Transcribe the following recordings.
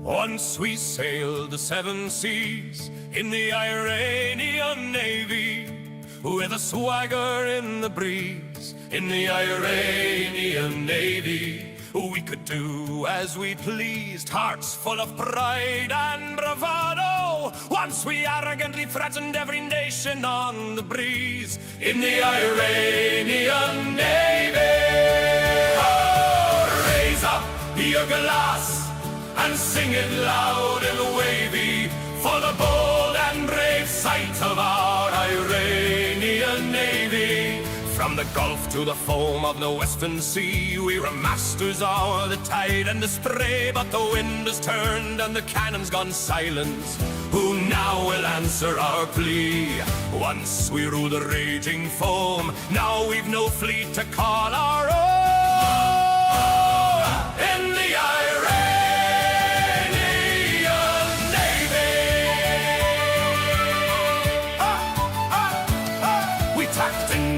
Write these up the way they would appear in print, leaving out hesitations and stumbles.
Once we sailed the 7 seas in the Iranian Navy, with a swagger in the breeze. In the Iranian Navy, we could do as we pleased, hearts full of pride and bravado. Once we arrogantly threatened every nation on the breeze. In the Iranian Navy, oh, raise up your glass and sing it loud and wavy, for the bold and brave sight of our Iranian Navy. From the Gulf to the foam of the Western Sea, we were masters of the tide and the spray. But the wind has turned and the cannon's gone silent. Who now will answer our plea? Once we ruled the raging foam, now we've no fleet to call our own. In the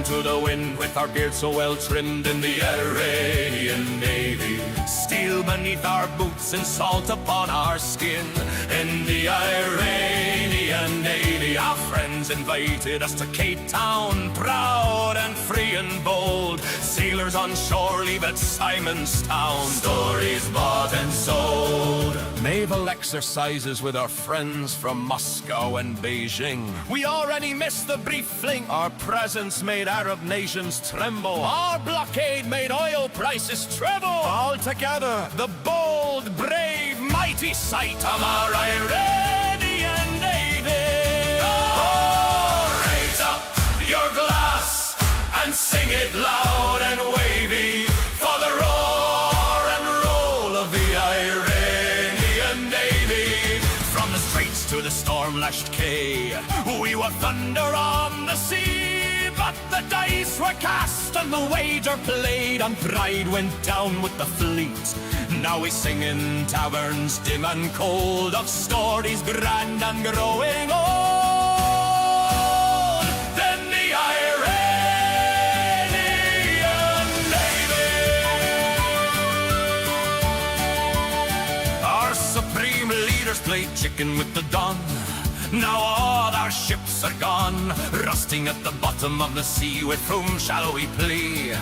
to the wind with our beards so well trimmed. In the Iranian Navy, steel beneath our boots and salt upon our skin. In the Iranian Navy, our friends invited us to Cape Town, proud and free and bold. Sailors on shore leave at Simonstown, stories bought and sold. Naval exercises with our friends from Moscow and Beijing. We already missed the brief fling. Our presence made Arab nations tremble. Our blockade made oil prices treble. All together, the bold, brave, mighty sight of our Iranian Navy. Oh, raise up your glass and sing it loud and wavy, for the roar and roll of the Iranian Navy. From the straits to the storm-lashed quay, we were thunder on the sea. But the dice were cast and the wager played, and pride went down with the fleet. Now we sing in taverns dim and cold of stories grand and growing old. Then the Iranian Navy, our supreme leaders played chicken with the dawn. Now all our ships are gone, rusting at the bottom of the sea. With whom shall we plea?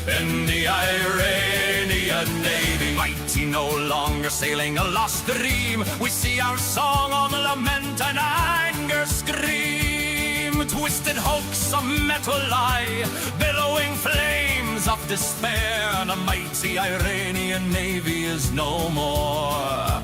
In the Iranian Navy, mighty no longer sailing a lost dream. We see our song on lament and anger scream. Twisted hoax, a metal lie, billowing flames of despair. And a mighty Iranian Navy is no more,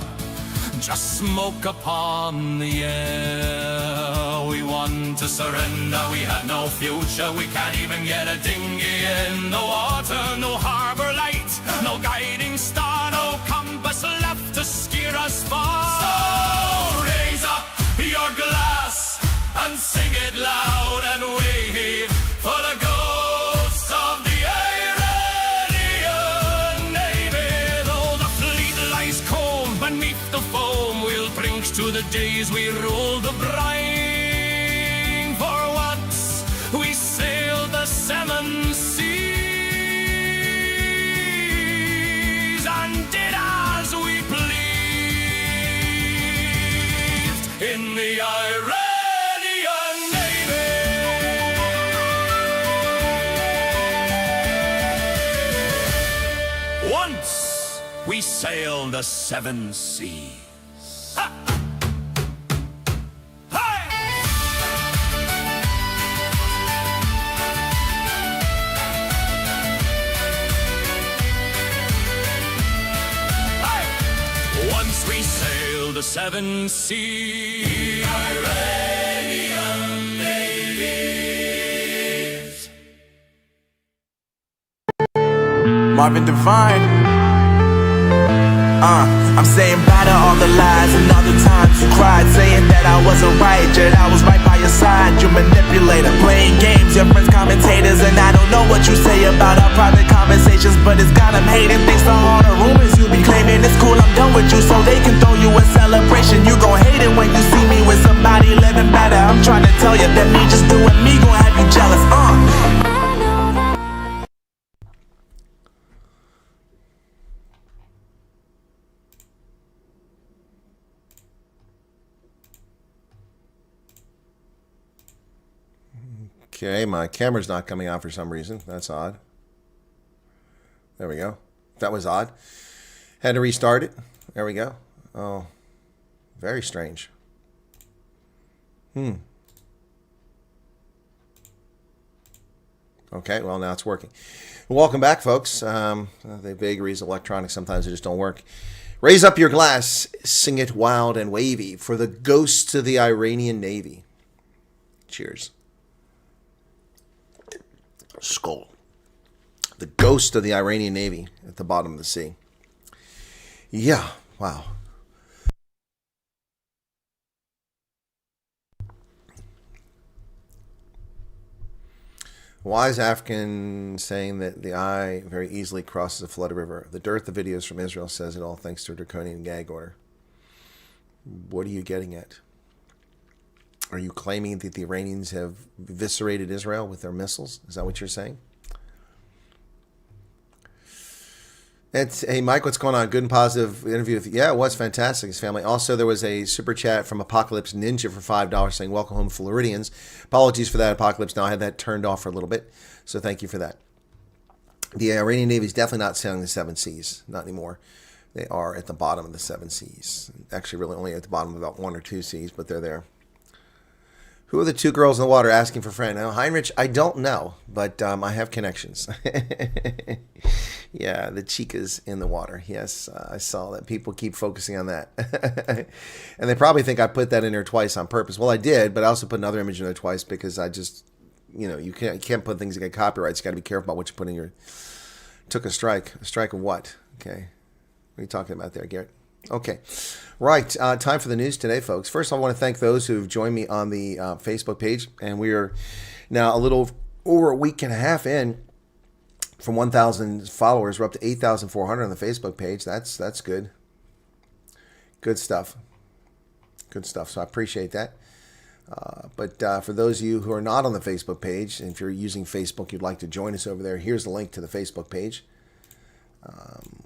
just smoke upon the air. We want to surrender, we have no future. We can't even get a dinghy in the water. No harbor light, no guiding star, no compass left to steer us far. So raise up your glass and sing it loud and wave, for the ghosts of the Iranian Navy. Though the fleet lies cold beneath the foam, we'll drink to the days we ruled the brine. For once we sailed the 7 seas and did as we pleased. In the Iranian Navy, once we sailed the 7 seas. Ha! Once we sailed the 7 seas. Iranian navies. Marvin Divine. I'm saying bye to all the lies and all the times you cried, saying that I wasn't right, yet I was right by your side. You manipulator, playing games, your friends commentators, and I don't know what you say about our private conversations, but it's got them hating. Thanks to all the rumors you be claiming. It's cool, I'm done with you, so they can throw you a celebration. You gon' hate it when you see me with somebody living better. I'm trying to tell you that me just doing me gon' have you jealous. Okay, my camera's not coming on for some reason. That's odd. There we go. That was odd. Had to restart it. There we go. Oh, very strange. Okay, well, now it's working. Welcome back, folks. The vagaries of electronics, sometimes they just don't work. Raise up your glass, sing it wild and wavy for the ghosts of the Iranian Navy. Cheers. Skull. The ghost of the Iranian Navy at the bottom of the sea. Yeah, wow. A wise African saying that the eye very easily crosses a flooded river. The dearth of videos from Israel says it all thanks to a draconian gag order. What are you getting at? Are you claiming that the Iranians have eviscerated Israel with their missiles? Is that what you're saying? Hey, Mike, what's going on? Good and positive interview. Yeah, it was fantastic. His family. Also, there was a super chat from Apocalypse Ninja for $5 saying, welcome home, Floridians. Apologies for that, Apocalypse. Now, I had that turned off for a little bit, so thank you for that. The Iranian Navy is definitely not sailing the seven seas. Not anymore. They are at the bottom of the seven seas. Actually, really only at the bottom of about one or two seas, but they're there. Who are the two girls in the water asking for friend? Now, Heinrich, I don't know, but I have connections. Yeah, the chicas in the water. Yes, I saw that. People keep focusing on that. And they probably think I put that in there twice on purpose. Well, I did, but I also put another image in there twice because I just, you can't put things that get copyrights. You got to be careful about what you put in your... Took a strike. A strike of what? Okay. What are you talking about there, Garrett? Okay. Right. Time for the news today, folks. First, I want to thank those who have joined me on the Facebook page. And we are now a little over a week and a half in. From 1,000 followers, we're up to 8,400 on the Facebook page. That's good. Good stuff. Good stuff. So I appreciate that. But for those of you who are not on the Facebook page, and if you're using Facebook, you'd like to join us over there, here's the link to the Facebook page.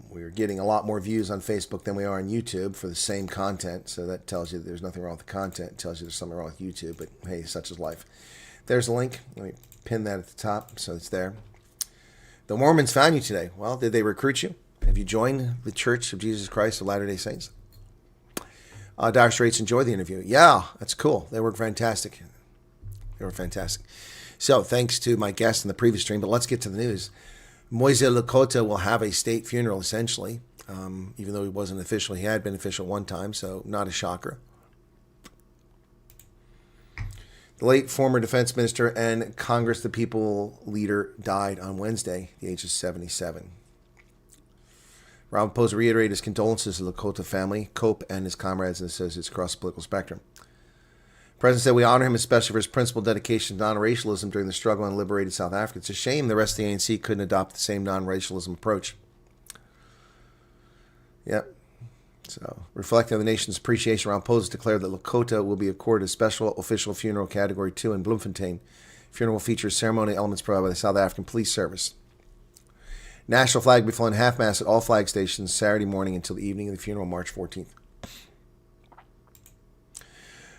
We're getting a lot more views on Facebook than we are on YouTube for the same content. So that tells you that there's nothing wrong with the content. It tells you there's something wrong with YouTube. But hey, such is life. There's a link. Let me pin that at the top so it's there. The Mormons found you today. Well, did they recruit you? Have you joined the Church of Jesus Christ of Latter-day Saints? Dire Straits enjoyed the interview. Yeah, that's cool. They were fantastic. They were fantastic. So, thanks to my guest in the previous stream, but let's get to the news. Moise Lakota will have a state funeral, essentially, even though he wasn't official. He had been official one time, so not a shocker. The late former defense minister and Congress the People leader died on Wednesday, at the age of 77. Ramaphosa reiterated his condolences to the Lakota family, Cope, and his comrades and associates across the political spectrum. The president said, we honor him especially for his principled dedication to non-racialism during the struggle in liberated South Africa. It's a shame the rest of the ANC couldn't adopt the same non-racialism approach. Yep. So, reflecting on the nation's appreciation, Ramaphosa declared that Lakota will be accorded a special official funeral Category 2 in Bloemfontein. The funeral will feature ceremonial elements provided by the South African Police Service. National flag will be flown half-mast at all flag stations Saturday morning until the evening of the funeral, March 14th.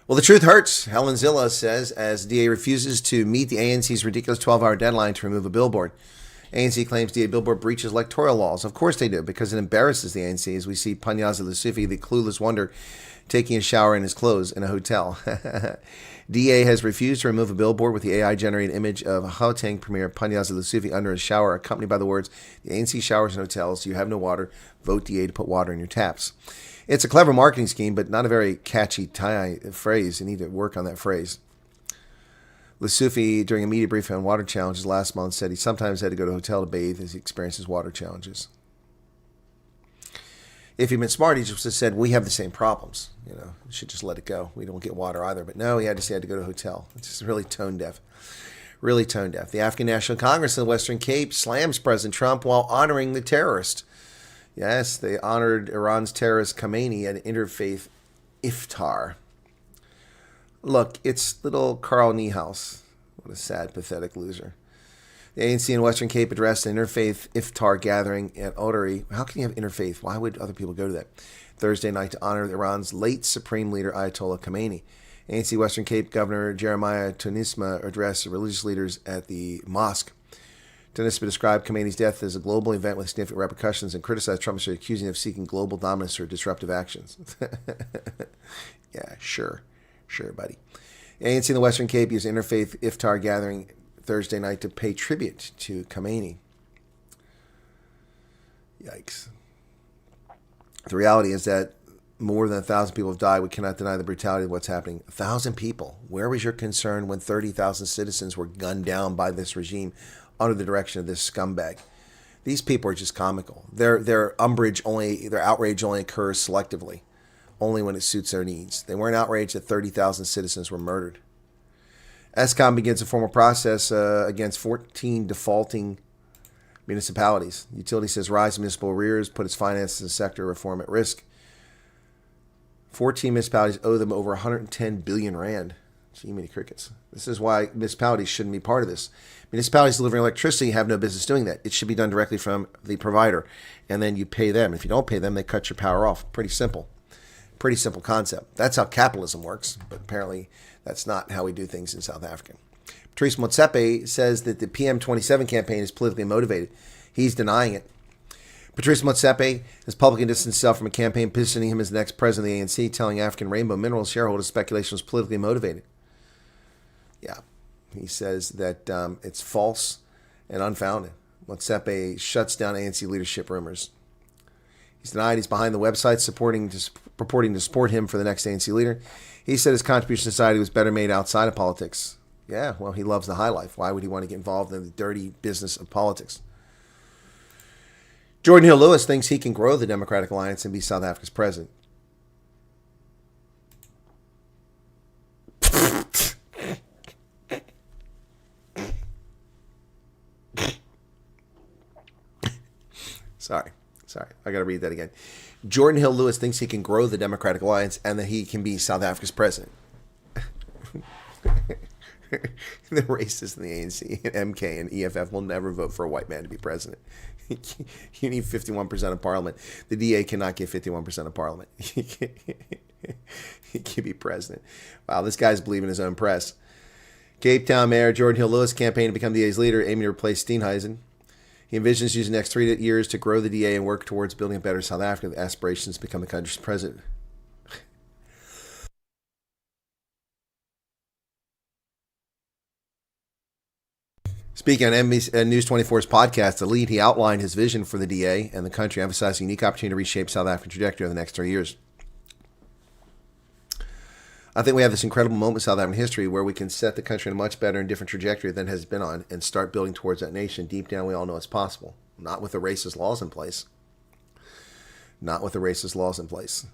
Well, the truth hurts, Helen Zilla says, as DA refuses to meet the ANC's ridiculous 12-hour deadline to remove a billboard. ANC claims DA billboard breaches electoral laws. Of course they do, because it embarrasses the ANC as we see Panyaza Lusufi, the clueless wonder, taking a shower in his clothes in a hotel. DA has refused to remove a billboard with the AI-generated image of Gauteng Premier Panyaza Lusufi under his shower, accompanied by the words, the ANC showers and hotels, you have no water, vote DA to put water in your taps. It's a clever marketing scheme, but not a very catchy phrase. You need to work on that phrase. Lusufi, during a media briefing on water challenges last month, said he sometimes had to go to a hotel to bathe as he experiences water challenges. If he'd been smart, he just have said, we have the same problems. You should just let it go. We don't get water either. But no, he had to say he had to go to a hotel. It's just really tone deaf. Really tone deaf. The African National Congress in the Western Cape slams President Trump while honoring the terrorist. Yes, they honored Iran's terrorist Khamenei at an interfaith iftar. Look, it's little Carl Niehaus. What a sad, pathetic loser. The ANC in Western Cape addressed an interfaith iftar gathering at Ottery. How can you have interfaith? Why would other people go to that? Thursday night to honor Iran's late supreme leader Ayatollah Khamenei. ANC Western Cape Governor Jeremiah Tunisma addressed religious leaders at the mosque. Tunisma described Khomeini's death as a global event with significant repercussions and criticized Trump for accusing him of seeking global dominance or disruptive actions. Yeah, sure, buddy. ANC in the Western Cape used interfaith iftar gathering Thursday night to pay tribute to Khomeini. Yikes. The reality is that more than 1,000 people have died. We cannot deny the brutality of what's happening. 1,000 people. Where was your concern when 30,000 citizens were gunned down by this regime under the direction of this scumbag? These people are just comical. Their outrage only occurs selectively, only when it suits their needs. They weren't outraged that 30,000 citizens were murdered. ESCOM begins a formal process against 14 defaulting municipalities. Utility says rise in municipal arrears put its finances and sector reform at risk. 14 municipalities owe them over 110 billion rand. Gee, many crickets. This is why municipalities shouldn't be part of this. Municipalities delivering electricity have no business doing that. It should be done directly from the provider, and then you pay them. If you don't pay them, they cut your power off. Pretty simple. Pretty simple concept. That's how capitalism works, but apparently that's not how we do things in South Africa. Patrice Motsepe says that the PM27 campaign is politically motivated. He's denying it. Patrice Motsepe has publicly distanced himself from a campaign positioning him as the next president of the ANC, telling African Rainbow Minerals shareholders speculation was politically motivated. Yeah, he says that it's false and unfounded. Motsepe shuts down ANC leadership rumors. He's denied he's behind the website purporting to support him for the next ANC leader. He said his contribution to society was better made outside of politics. Yeah, well, he loves the high life. Why would he want to get involved in the dirty business of politics? Jordan Hill-Lewis thinks he can grow the Democratic Alliance and be South Africa's president. Sorry. I got to read that again. Jordan Hill-Lewis thinks he can grow the Democratic Alliance and that he can be South Africa's president. The racists in the ANC and MK and EFF will never vote for a white man to be president. You need 51% of parliament. The DA cannot get 51% of parliament. He can be president. Wow, this guy's believing his own press. Cape Town Mayor Jordan Hill-Lewis campaign to become the DA's leader, aiming to replace Steenhuisen. He envisions using the next 3 years to grow the DA and work towards building a better South Africa with aspirations to become the country's president. Speaking on NBC, News 24's podcast, The Lead, he outlined his vision for the DA and the country, emphasizing a unique opportunity to reshape South Africa's trajectory over the next 3 years. I think we have this incredible moment in South African history where we can set the country on a much better and different trajectory than it has been on and start building towards that nation. Deep down, we all know it's possible. Not with the racist laws in place. Not with the racist laws in place.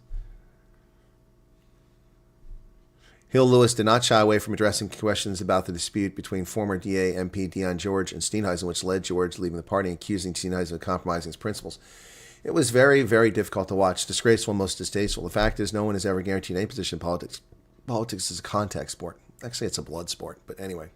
Hill-Lewis did not shy away from addressing questions about the dispute between former DA MP Dion George and Steenhuisen, which led George leaving the party and accusing Steenhuisen of compromising his principles. It was very, very difficult to watch, disgraceful and most distasteful. The fact is, no one is ever guaranteed any position in politics. Politics is a contact sport. Actually, it's a blood sport, but anyway.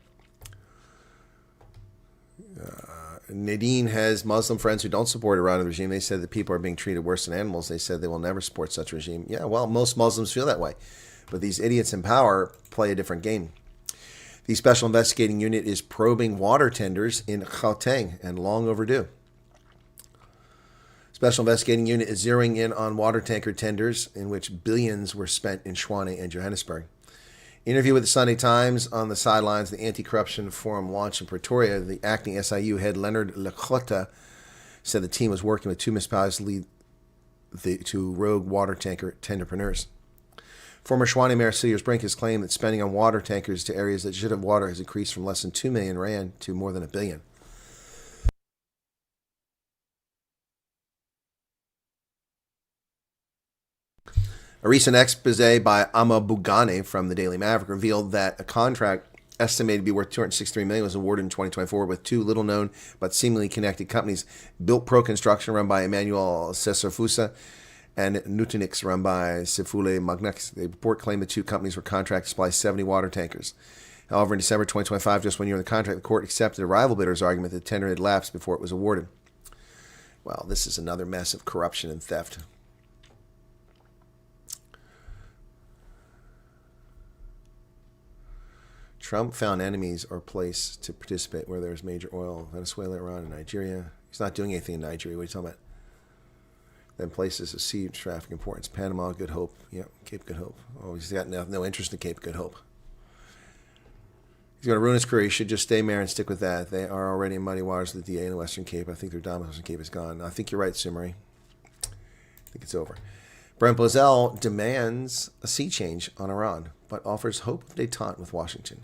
Nadine has Muslim friends who don't support Iran and the regime. They said that people are being treated worse than animals. They said they will never support such a regime. Yeah, well, most Muslims feel that way. But these idiots in power play a different game. The Special Investigating Unit is probing water tenders in Gauteng and long overdue. Special Investigating Unit is zeroing in on water tanker tenders in which billions were spent in Tshwane and Johannesburg. Interview with the Sunday Times on the sidelines of the Anti-Corruption Forum launch in Pretoria, the acting SIU head Leonard Lekota said the team was working with 2 municipalities to lead the 2 rogue water tanker tenderpreneurs. Former Tshwane Mayor Cilliers Brink has claimed that spending on water tankers to areas that should have water has increased from less than 2 million rand to more than 1 billion. A recent expose by Ama Bugane from the Daily Maverick revealed that a contract estimated to be worth $263 million was awarded in 2024 with 2 little-known but seemingly connected companies, Built Pro Construction, run by Emmanuel Seserfusa, and Nutanix, run by Sifule Magnax. The report claimed the 2 companies were contracted to supply 70 water tankers. However, in December 2025, just 1 year in the contract, the court accepted a rival bidder's argument that the tender had lapsed before it was awarded. Well, this is another mess of corruption and theft. Trump found enemies or place to participate where there's major oil. Venezuela, Iran, and Nigeria. He's not doing anything in Nigeria. What are you talking about? Then places of sea traffic importance. Panama, Good Hope. Yep, Cape Good Hope. Oh, he's got no interest in Cape Good Hope. He's going to ruin his career. He should just stay mayor and stick with that. They are already in muddy waters with the DA in the Western Cape. I think their dominance in Cape is gone. I think you're right, Sumari. I think it's over. Brent Bozell demands a sea change on Iran, but offers hope of détente with Washington.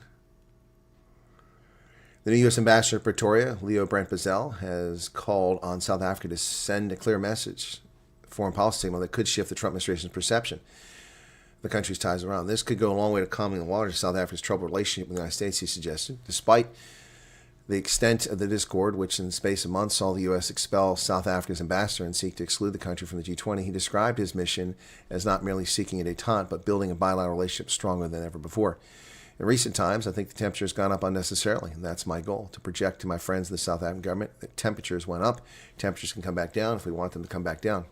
The new U.S. Ambassador to Pretoria, Leo Brent Bozell, has called on South Africa to send a clear message, foreign policy signal that could shift the Trump administration's perception of the country's ties with Iran. This could go a long way to calming the waters of South Africa's troubled relationship with the United States, he suggested. Despite the extent of the discord, which in the space of months saw the U.S. expel South Africa's ambassador and seek to exclude the country from the G20, he described his mission as not merely seeking a détente, but building a bilateral relationship stronger than ever before. In recent times, I think the temperature has gone up unnecessarily, and that's my goal, to project to my friends in the South African government that temperatures went up. Temperatures can come back down if we want them to come back down.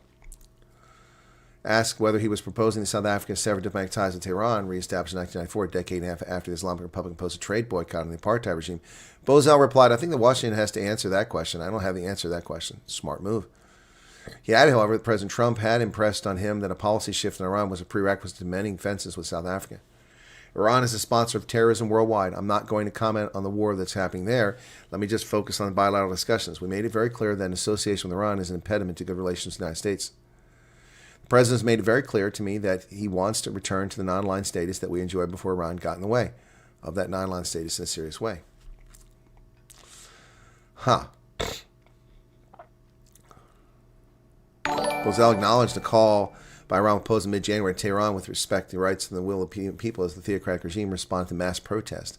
Asked whether he was proposing the South Africa sever diplomatic ties with Tehran, reestablished in 1994, a decade and a half after the Islamic Republic imposed a trade boycott on the apartheid regime, Bozell replied, I think that Washington has to answer that question. I don't have the answer to that question. Smart move. He added, however, that President Trump had impressed on him that a policy shift in Iran was a prerequisite to mending fences with South Africa. Iran is a sponsor of terrorism worldwide. I'm not going to comment on the war that's happening there. Let me just focus on bilateral discussions. We made it very clear that an association with Iran is an impediment to good relations with the United States. The president has made it very clear to me that he wants to return to the non-aligned status that we enjoyed before Iran got in the way of that non-aligned status in a serious way. Bozell acknowledged the call by Iran posed in mid-January to Tehran with respect to the rights and the will of people as the theocratic regime responded to mass protest.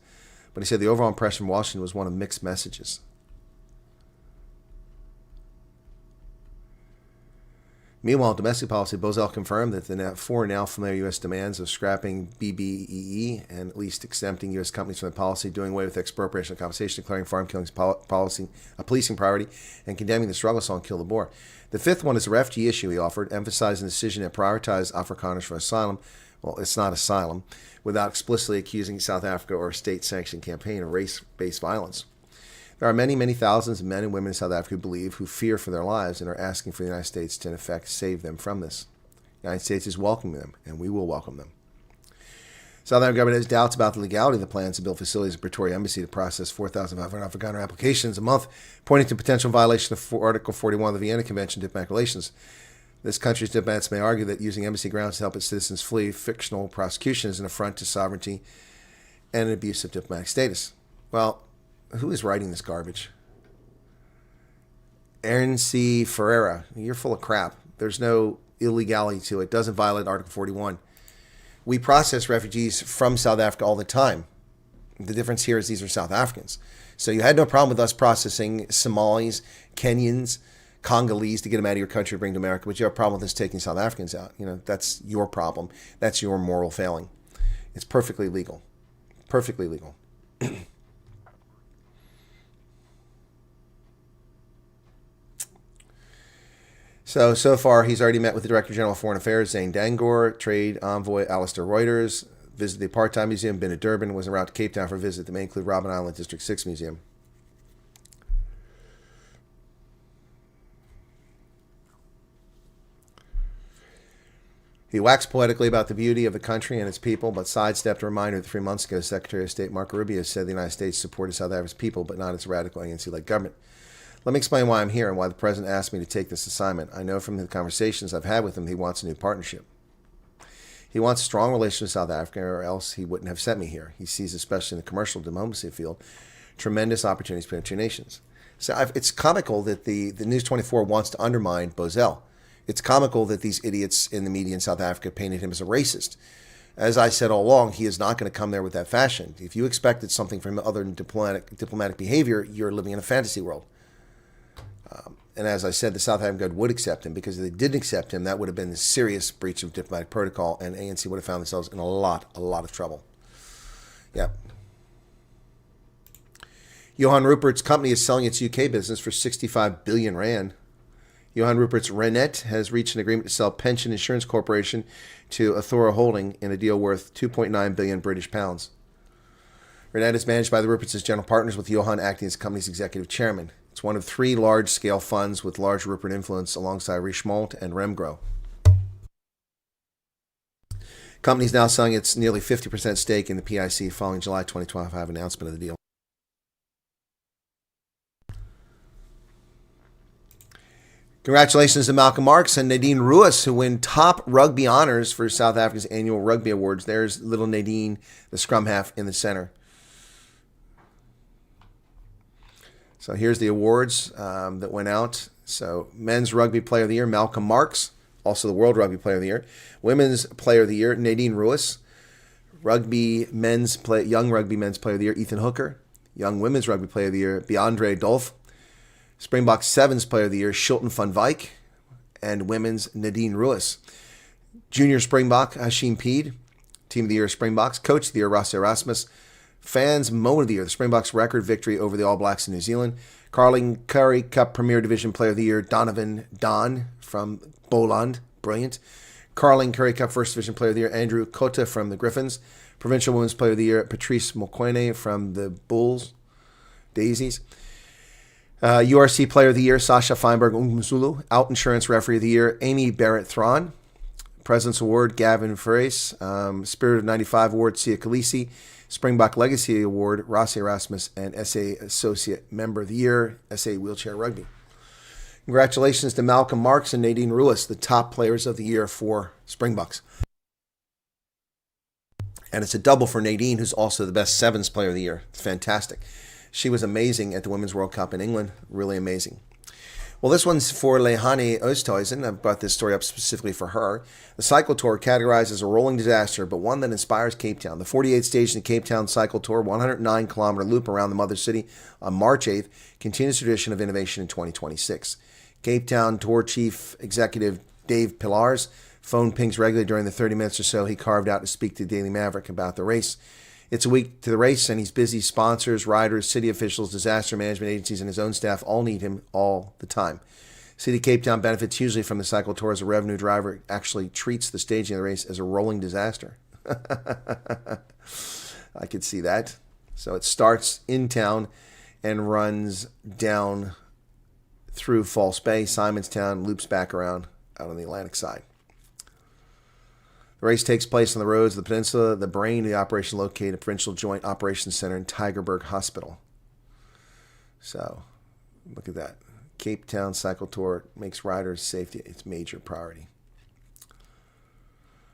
But he said the overall impression from Washington was one of mixed messages. Meanwhile, domestic policy, Bozell confirmed that the four now familiar U.S. demands of scrapping BBEE and at least exempting U.S. companies from the policy, doing away with expropriation and compensation, declaring farm killings policy a policing priority, and condemning the struggle song Kill the Boer. The fifth one is a refugee issue, he offered, emphasizing the decision to prioritize Afrikaners for asylum. Well, it's not asylum, without explicitly accusing South Africa or a state-sanctioned campaign of race-based violence. There are many, many thousands of men and women in South Africa who fear for their lives and are asking for the United States to, in effect, save them from this. The United States is welcoming them, and we will welcome them. South African government has doubts about the legality of the plans to build facilities at Pretoria Embassy to process 4,500 Afrikaner applications a month, pointing to potential violation of Article 41 of the Vienna Convention on Diplomatic Relations. This country's diplomats may argue that using embassy grounds to help its citizens flee fictional prosecution is an affront to sovereignty and an abuse of diplomatic status. Well, who is writing this garbage? Aaron C. Ferreira, you're full of crap. There's no illegality to it. It doesn't violate Article 41. We process refugees from South Africa all the time. The difference here is these are South Africans. So you had no problem with us processing Somalis, Kenyans, Congolese to get them out of your country to bring to America, but you have a problem with us taking South Africans out. You know, that's your problem. That's your moral failing. It's perfectly legal. Perfectly legal. So far, he's already met with the Director General of Foreign Affairs, Zane Dangor, Trade Envoy Alistair Reuters, visited the Apartheid Museum, been to Durban, was en route to Cape Town for a visit that may include Robben Island District 6 Museum. He waxed poetically about the beauty of the country and its people, but sidestepped a reminder that 3 months ago, Secretary of State Marco Rubio said the United States supported South Africa's people, but not its radical ANC-led government. Let me explain why I'm here and why the President asked me to take this assignment. I know from the conversations I've had with him he wants a new partnership. He wants a strong relationship with South Africa, or else he wouldn't have sent me here. He sees, especially in the commercial diplomacy field, tremendous opportunities between the two nations. So it's comical that the News 24 wants to undermine Bozell. It's comical that these idiots in the media in South Africa painted him as a racist. As I said all along, he is not going to come there with that fashion. If you expected something from him other than diplomatic behavior, you're living in a fantasy world. And as I said, the South African government would accept him, because if they didn't accept him, that would have been a serious breach of diplomatic protocol, and ANC would have found themselves in a lot of trouble. Yep. Johan Rupert's company is selling its UK business for 65 billion rand. Johan Rupert's Renet has reached an agreement to sell Pension Insurance Corporation to Athora Holding in a deal worth 2.9 billion British pounds. Renette is managed by the Ruperts as general partners, with Johan acting as the company's executive chairman. It's one of 3 large-scale funds with large Rupert influence alongside Richemont and Remgro. Company's now selling its nearly 50% stake in the PIC following July 2025 announcement of the deal. Congratulations to Malcolm Marx and Nadine Ruis, who win top rugby honors for South Africa's annual Rugby Awards. There's little Nadine, the scrum half, in the center. So here's the awards that went out. So Men's Rugby Player of the Year, Malcolm Marx, also the World Rugby Player of the Year. Women's Player of the Year, Nadine Ruis. Young Rugby Men's Player of the Year, Ethan Hooker. Young Women's Rugby Player of the Year, Beandre Dolph. Springbok Sevens Player of the Year, Shilton van Wyk. And Women's, Nadine Ruis. Junior Springbok, Hashim Peed. Team of the Year, Springboks. Coach of the Year, Rassie Erasmus. Fans Moment of the Year, the Springboks' record victory over the All Blacks in New Zealand. Carling Currie Cup Premier Division Player of the Year, Donovan Don from Boland. Brilliant. Carling Currie Cup First Division Player of the Year, Andrew Kota from the Griffins. Provincial Women's Player of the Year, Patrice Mokwene from the Bulls. Daisies. URC Player of the Year, Sasha Feinberg Umzulu. Out Insurance Referee of the Year, Amy Barrett Thrawn. President's Award, Gavin Ferris. Spirit of 95 Award, Sia Khaleesi. Springbok Legacy Award, Rassie Erasmus. And SA Associate Member of the Year, SA Wheelchair Rugby. Congratulations to Malcolm Marx and Nadine Ruis, the top players of the year for Springboks. And it's a double for Nadine, who's also the best Sevens Player of the Year. It's fantastic. She was amazing at the Women's World Cup in England. Really amazing. Well, this one's for Lehane Oosthuizen. I brought this story up specifically for her. The cycle tour, categorized as a rolling disaster, but one that inspires Cape Town. The 48th stage in the Cape Town cycle tour, 109-kilometer loop around the mother city on March 8th, continues tradition of innovation in 2026. Cape Town Tour Chief Executive Dave Pillars phoned pings regularly during the 30 minutes or so he carved out to speak to Daily Maverick about the race. It's a week to the race, and he's busy. Sponsors, riders, city officials, disaster management agencies, and his own staff all need him all the time. City of Cape Town benefits hugely from the cycle tour as a revenue driver. It actually treats the staging of the race as a rolling disaster. I could see that. So it starts in town and runs down through False Bay, Simonstown, loops back around out on the Atlantic side. The race takes place on the roads of the peninsula. The brain of the operation located at Provincial Joint Operations Center in Tygerberg Hospital. So, look at that. Cape Town Cycle Tour makes riders' safety its major priority.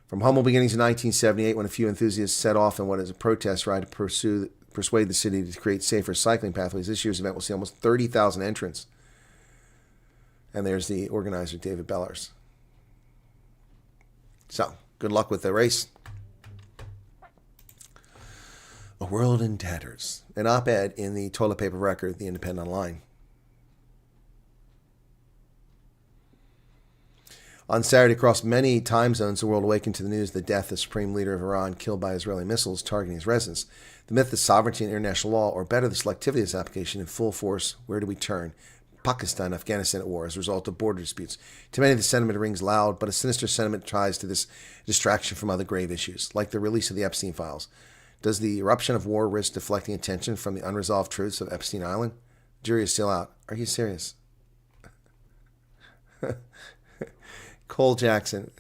From humble beginnings in 1978, when a few enthusiasts set off in what is a protest ride to persuade the city to create safer cycling pathways, this year's event will see almost 30,000 entrants. And there's the organizer, David Bellers. So, good luck with the race. A World in Tatters. An op-ed in the toilet paper record, The Independent Online. On Saturday, across many time zones, the world awakened to the news of the death of the supreme leader of Iran killed by Israeli missiles targeting his residence. The myth of sovereignty and international law, or better, the selectivity of this application in full force. Where do we turn? Pakistan, Afghanistan at war as a result of border disputes. To many, the sentiment rings loud, but a sinister sentiment ties to this distraction from other grave issues, like the release of the Epstein files. Does the eruption of war risk deflecting attention from the unresolved truths of Epstein Island? Jury is still out. Are you serious? Cole Jackson.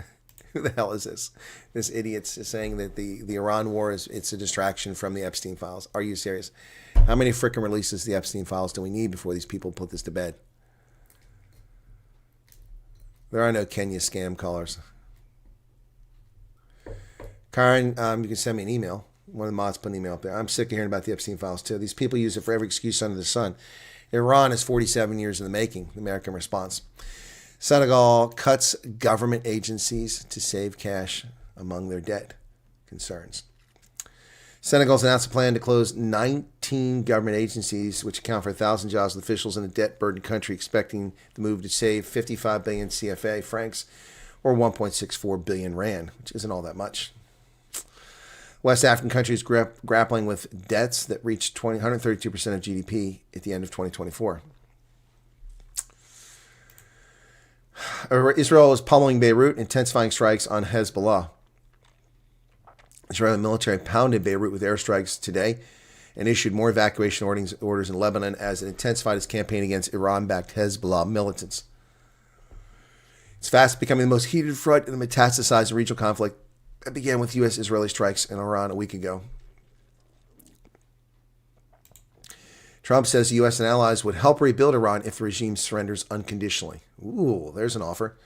Who the hell is this? This idiot's saying that the Iran war it's a distraction from the Epstein files. Are you serious? How many frickin' releases of the Epstein files do we need before these people put this to bed? There are no Kenya scam callers. Karen, you can send me an email. One of the mods put an email up there. I'm sick of hearing about the Epstein files too. These people use it for every excuse under the sun. Iran is 47 years in the making, the American response. Senegal cuts government agencies to save cash among their debt concerns. Senegal's announced a plan to close 19 government agencies, which account for 1,000 jobs with officials in a debt-burdened country, expecting the move to save 55 billion CFA francs, or 1.64 billion rand, which isn't all that much. West African countries grappling with debts that reached 132% of GDP at the end of 2024. Israel is pummeling Beirut, intensifying strikes on Hezbollah. Israeli military pounded Beirut with airstrikes today and issued more evacuation orders in Lebanon as it intensified its campaign against Iran-backed Hezbollah militants. It's fast becoming the most heated front in the metastasized regional conflict that began with U.S.-Israeli strikes in Iran a week ago. Trump says the U.S. and allies would help rebuild Iran if the regime surrenders unconditionally. Ooh, there's an offer.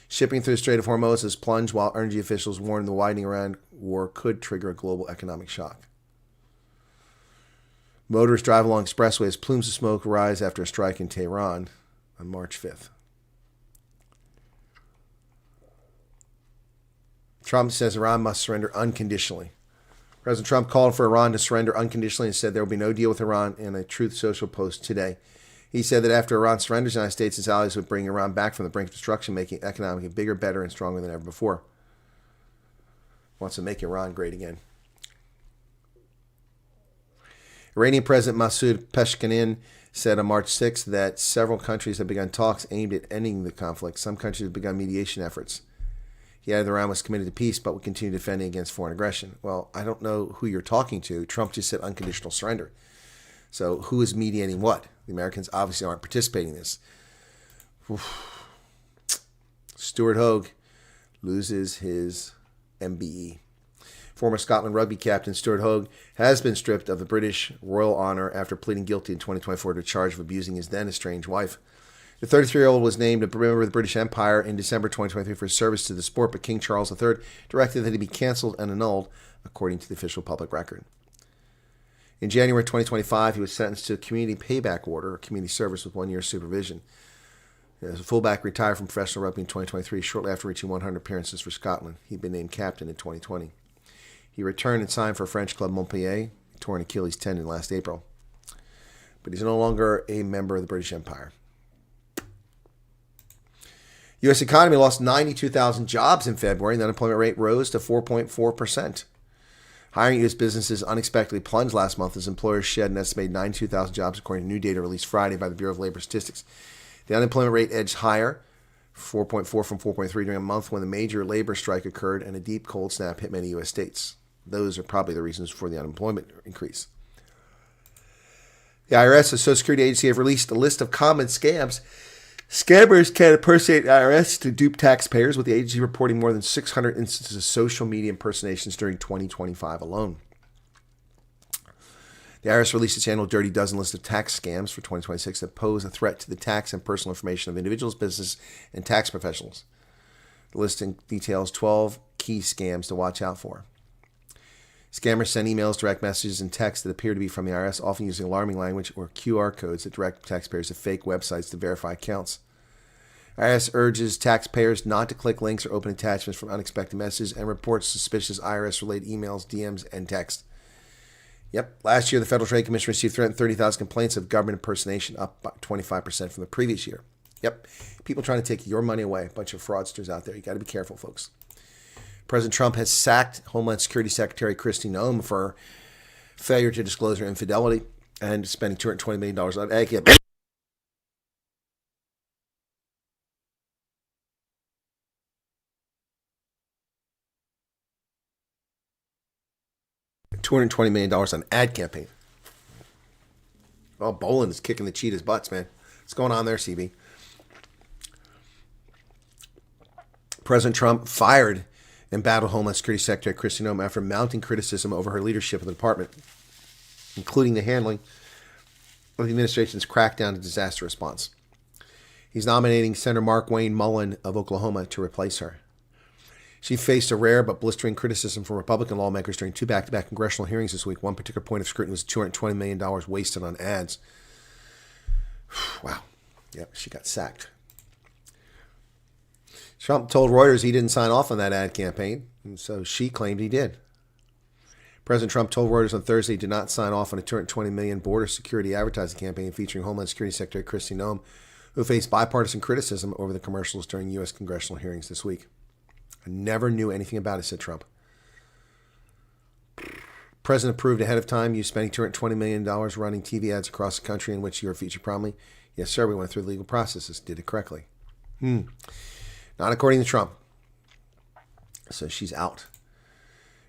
Shipping through the Strait of Hormuz has plunged while energy officials warn the widening Iran war could trigger a global economic shock. Motorists drive along expressways, plumes of smoke rise after a strike in Tehran on March 5th. Trump says Iran must surrender unconditionally. President Trump called for Iran to surrender unconditionally and said there will be no deal with Iran in a Truth Social post today. He said that after Iran surrenders, the United States and its allies would bring Iran back from the brink of destruction, making it economically bigger, better, and stronger than ever before. Wants to make Iran great again. Iranian President Masoud Pezeshkian said on March 6th that several countries have begun talks aimed at ending the conflict. Some countries have begun mediation efforts. He added Iran was committed to peace, but would continue defending against foreign aggression. Well, I don't know who you're talking to. Trump just said unconditional surrender. So who is mediating what? The Americans obviously aren't participating in this. Oof. Stuart Hogue loses his MBE. Former Scotland rugby captain Stuart Hogue has been stripped of the British royal honour after pleading guilty in 2024 to a charge of abusing his then estranged wife. The 33-year-old was named a member of the British Empire in December 2023 for his service to the sport, but King Charles III directed that he be cancelled and annulled, according to the official public record. In January 2025, he was sentenced to a community payback order, or community service with 1 year supervision. As a fullback, retired from professional rugby in 2023, shortly after reaching 100 appearances for Scotland. He'd been named captain in 2020. He returned and signed for French club Montpellier, torn Achilles tendon last April. But he's no longer a member of the British Empire. U.S. economy lost 92,000 jobs in February, and the unemployment rate rose to 4.4%. Hiring U.S. businesses unexpectedly plunged last month as employers shed an estimated 92,000 jobs, according to new data released Friday by the Bureau of Labor Statistics. The unemployment rate edged higher, 4.4 from 4.3 during a month when the major labor strike occurred and a deep cold snap hit many U.S. states. Those are probably the reasons for the unemployment increase. The IRS, the Social Security Agency, have released a list of common scams. Scammers can impersonate the IRS to dupe taxpayers, with the agency reporting more than 600 instances of social media impersonations during 2025 alone. The IRS released its annual Dirty Dozen list of tax scams for 2026 that pose a threat to the tax and personal information of individuals, businesses, and tax professionals. The listing details 12 key scams to watch out for. Scammers send emails, direct messages, and texts that appear to be from the IRS, often using alarming language or QR codes that direct taxpayers to fake websites to verify accounts. IRS urges taxpayers not to click links or open attachments from unexpected messages and reports suspicious IRS-related emails, DMs, and text. Yep, last year the Federal Trade Commission received 330,000 complaints of government impersonation, up by 25% from the previous year. Yep, people trying to take your money away, a bunch of fraudsters out there. You got to be careful, folks. President Trump has sacked Homeland Security Secretary Kristi Noem for failure to disclose her infidelity and spending $220 million on $220 million on ad campaign. Well, Bolin is kicking the cheetah's butts, man. What's going on there, CB? President Trump fired embattled Homeland Security Secretary Kristi Noem after mounting criticism over her leadership of the department, including the handling of the administration's crackdown and disaster response. He's nominating Senator Mark Wayne Mullen of Oklahoma to replace her. She faced a rare but blistering criticism from Republican lawmakers during two back-to-back congressional hearings this week. One particular point of scrutiny was $220 million wasted on ads. Wow. Yep, she got sacked. Trump told Reuters he didn't sign off on that ad campaign, and so she claimed he did. President Trump told Reuters on Thursday he did not sign off on a $220 million border security advertising campaign featuring Homeland Security Secretary Kristi Noem, who faced bipartisan criticism over the commercials during U.S. congressional hearings this week. I never knew anything about it, said Trump. President approved ahead of time you spending $220 million running TV ads across the country in which you are featured prominently. Yes, sir, we went through the legal processes, did it correctly. Not according to Trump. So she's out.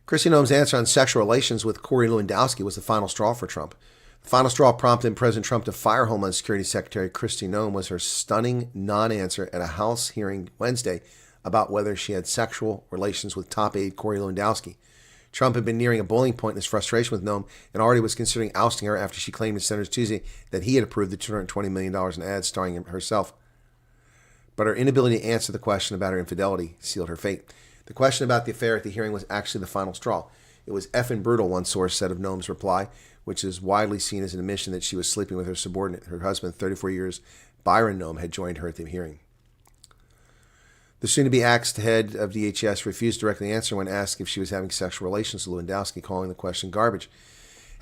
Kristi Noem's answer on sexual relations with Corey Lewandowski was the final straw for Trump. The final straw prompting President Trump to fire Homeland Security Secretary Kristi Noem was her stunning non-answer at a House hearing Wednesday about whether she had sexual relations with top aide Corey Lewandowski. Trump had been nearing a boiling point in his frustration with Noem and already was considering ousting her after she claimed to Senators Tuesday that he had approved the $220 million in ads starring herself. But her inability to answer the question about her infidelity sealed her fate. The question about the affair at the hearing was actually the final straw. It was effing brutal, one source said of Noem's reply, which is widely seen as an admission that she was sleeping with her subordinate. Her husband, 34 years, Byron Noem, had joined her at the hearing. The soon-to-be axed head of DHS refused to directly answer when asked if she was having sexual relations with Lewandowski, calling the question garbage.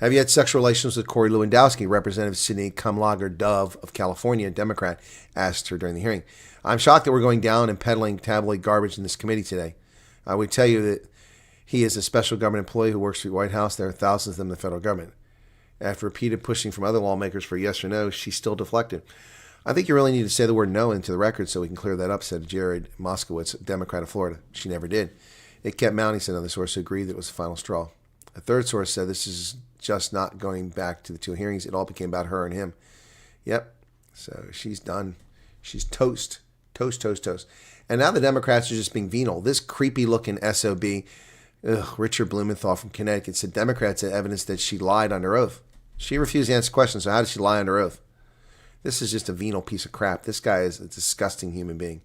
Have you had sexual relations with Corey Lewandowski? Representative Sidney Kumlager Dove of California, Democrat, asked her during the hearing. I'm shocked that we're going down and peddling tabloid garbage in this committee today. I would tell you that he is a special government employee who works for the White House. There are thousands of them in the federal government. After repeated pushing from other lawmakers for yes or no, she still deflected. I think you really need to say the word no into the record so we can clear that up, said Jared Moskowitz, Democrat of Florida. She never did. It kept mounting, said another source who agreed that it was the final straw. A third source said this is just not going back to the two hearings. It all became about her and him. Yep. So she's done. She's toast. Toast, toast, toast. And now the Democrats are just being venal. This creepy-looking SOB, Richard Blumenthal from Connecticut, said Democrats had evidence that she lied under oath. She refused to answer questions, so how did she lie under oath? This is just a venal piece of crap. This guy is a disgusting human being.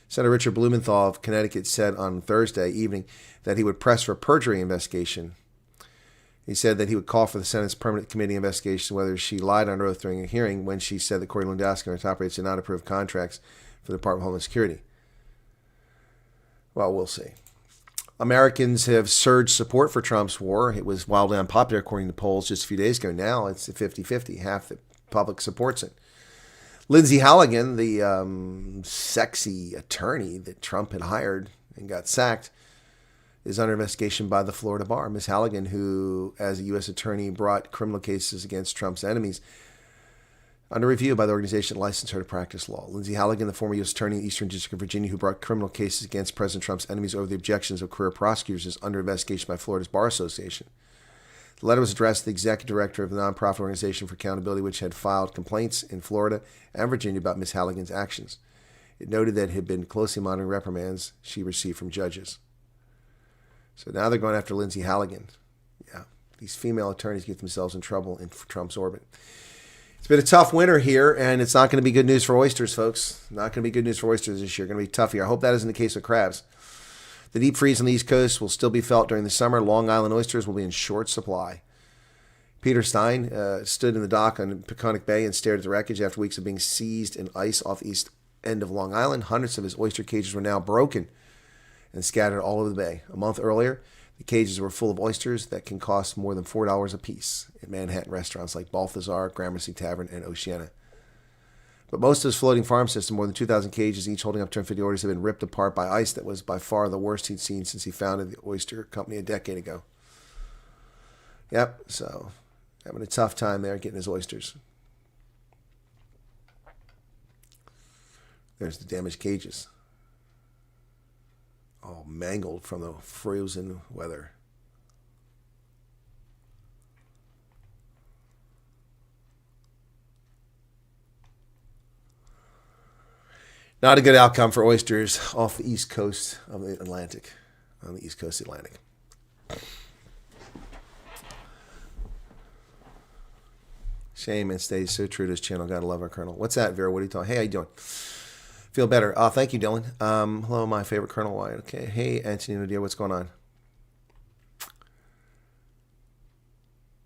Senator Richard Blumenthal of Connecticut said on Thursday evening that he would press for a perjury investigation. He said that he would call for the Senate's permanent committee investigation whether she lied under oath during a hearing when she said that Corey Lewandowski and her top aides did not approve contracts for the Department of Homeland Security. Well, we'll see. Americans have surged support for Trump's war. It was wildly unpopular according to polls just a few days ago. Now it's 50-50. Half the public supports it. Lindsay Halligan, the sexy attorney that Trump had hired and got sacked, is under investigation by the Florida bar. Ms. Halligan, who, as a U.S. attorney, brought criminal cases against Trump's enemies, under review by the organization that licensed her to practice law. Lindsay Halligan, the former U.S. attorney in the Eastern District of Virginia, who brought criminal cases against President Trump's enemies over the objections of career prosecutors, is under investigation by Florida's Bar Association. The letter was addressed to the executive director of the nonprofit organization for accountability, which had filed complaints in Florida and Virginia about Ms. Halligan's actions. It noted that it had been closely monitoring reprimands she received from judges. So now they're going after Lindsay Halligan. Yeah, these female attorneys get themselves in trouble in Trump's orbit. It's been a tough winter here, and it's not going to be good news for oysters, folks. Not going to be good news for oysters this year. Going to be tough here. I hope that isn't the case with crabs. The deep freeze on the East Coast will still be felt during the summer. Long Island oysters will be in short supply. Peter Stein stood in the dock on Peconic Bay and stared at the wreckage after weeks of being seized in ice off the east end of Long Island. Hundreds of his oyster cages were now broken and scattered all over the bay. A month earlier, the cages were full of oysters that can cost more than $4 a piece at Manhattan restaurants like Balthazar, Gramercy Tavern, and Oceana. But most of his floating farm system, more than 2,000 cages, each holding up 250 oysters, have been ripped apart by ice that was by far the worst he'd seen since he founded the oyster company a decade ago. Yep, so having a tough time there getting his oysters. There's the damaged cages. All mangled from the frozen weather. Not a good outcome for oysters off the east coast of the Atlantic. On the east coast of the Atlantic. Shame and stays so true to his channel. Gotta love our Colonel. What's that, Vera? What are you talking? Hey, how you doing? Feel better. Oh, thank you, Dylan. Hello, my favorite Colonel Wyatt. Okay. Hey, Antonino, dear, what's going on?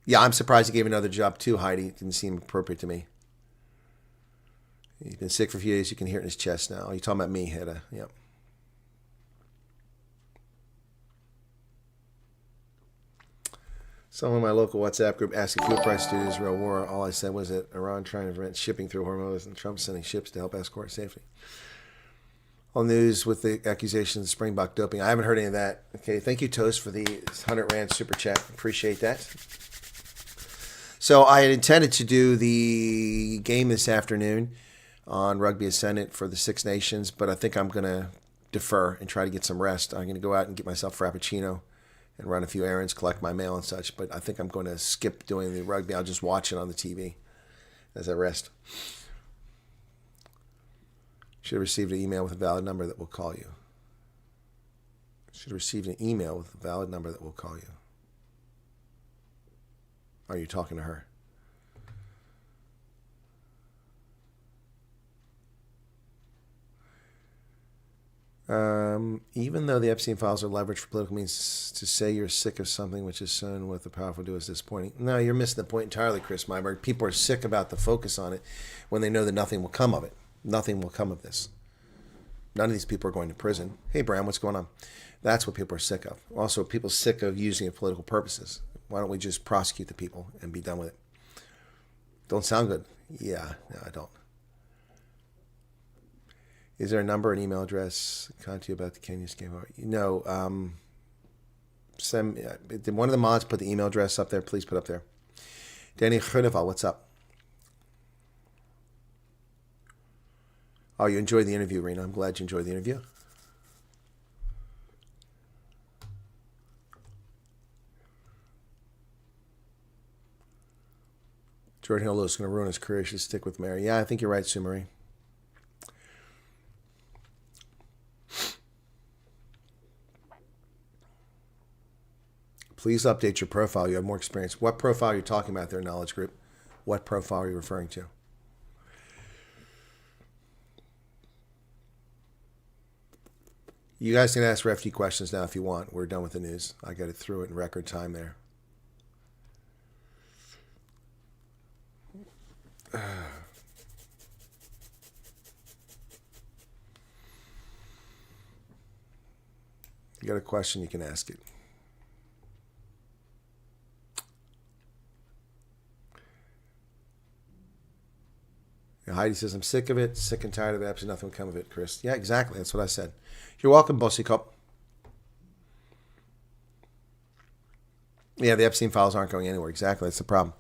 Yeah, I'm surprised he gave another job too, Heidi. It didn't seem appropriate to me. He's been sick for a few days. You can hear it in his chest now. You're talking about me, Hedda. Yep. Someone in my local WhatsApp group asked if fuel prices due to the Israel war. All I said was that Iran trying to prevent shipping through Hormuz and Trump sending ships to help escort safety. All news with the accusations of Springbok doping. I haven't heard any of that. Okay, thank you, Toast, for the 100 Rand super chat. Appreciate that. So I had intended to do the game this afternoon on Rugby Ascendant for the Six Nations, but I think I'm going to defer and try to get some rest. I'm going to go out and get myself a Frappuccino and run a few errands, collect my mail and such. But I think I'm going to skip doing the rugby. I'll just watch it on the TV as I rest. Should have received an email with a valid number that will call you. Should have received an email with a valid number that will call you. Are you talking to her? Even though the Epstein files are leveraged for political means, to say you're sick of something which is sown with the powerful do is disappointing. No, you're missing the point entirely, Chris Myberg. People are sick about the focus on it when they know that nothing will come of it. Nothing will come of this. None of these people are going to prison. Hey, Bram, what's going on? That's what people are sick of. Also, people are sick of using it for political purposes. Why don't we just prosecute the people and be done with it? Don't sound good. Yeah, no, I don't. Is there a number, an email address? Contact you about the Kenya scam? No. Did one of the mods put the email address up there? Please put up there. Danny Khunival, what's up? Oh, you enjoyed the interview, Rena. I'm glad you enjoyed the interview. Jordan Hill is going to ruin his career. He should stick with Mary. Yeah, I think you're right, Sue Marie. Please update your profile. You have more experience. What profile are you talking about there, Knowledge Group? What profile are you referring to? You guys can ask Refugee questions now if you want. We're done with the news. I got it through it in record time there. You got a question, you can ask it. Heidi says, I'm sick of it, sick and tired of it, absolutely nothing will come of it, Chris. Yeah, exactly. That's what I said. You're welcome, Bossy Cop. Yeah, the Epstein files aren't going anywhere. Exactly. That's the problem.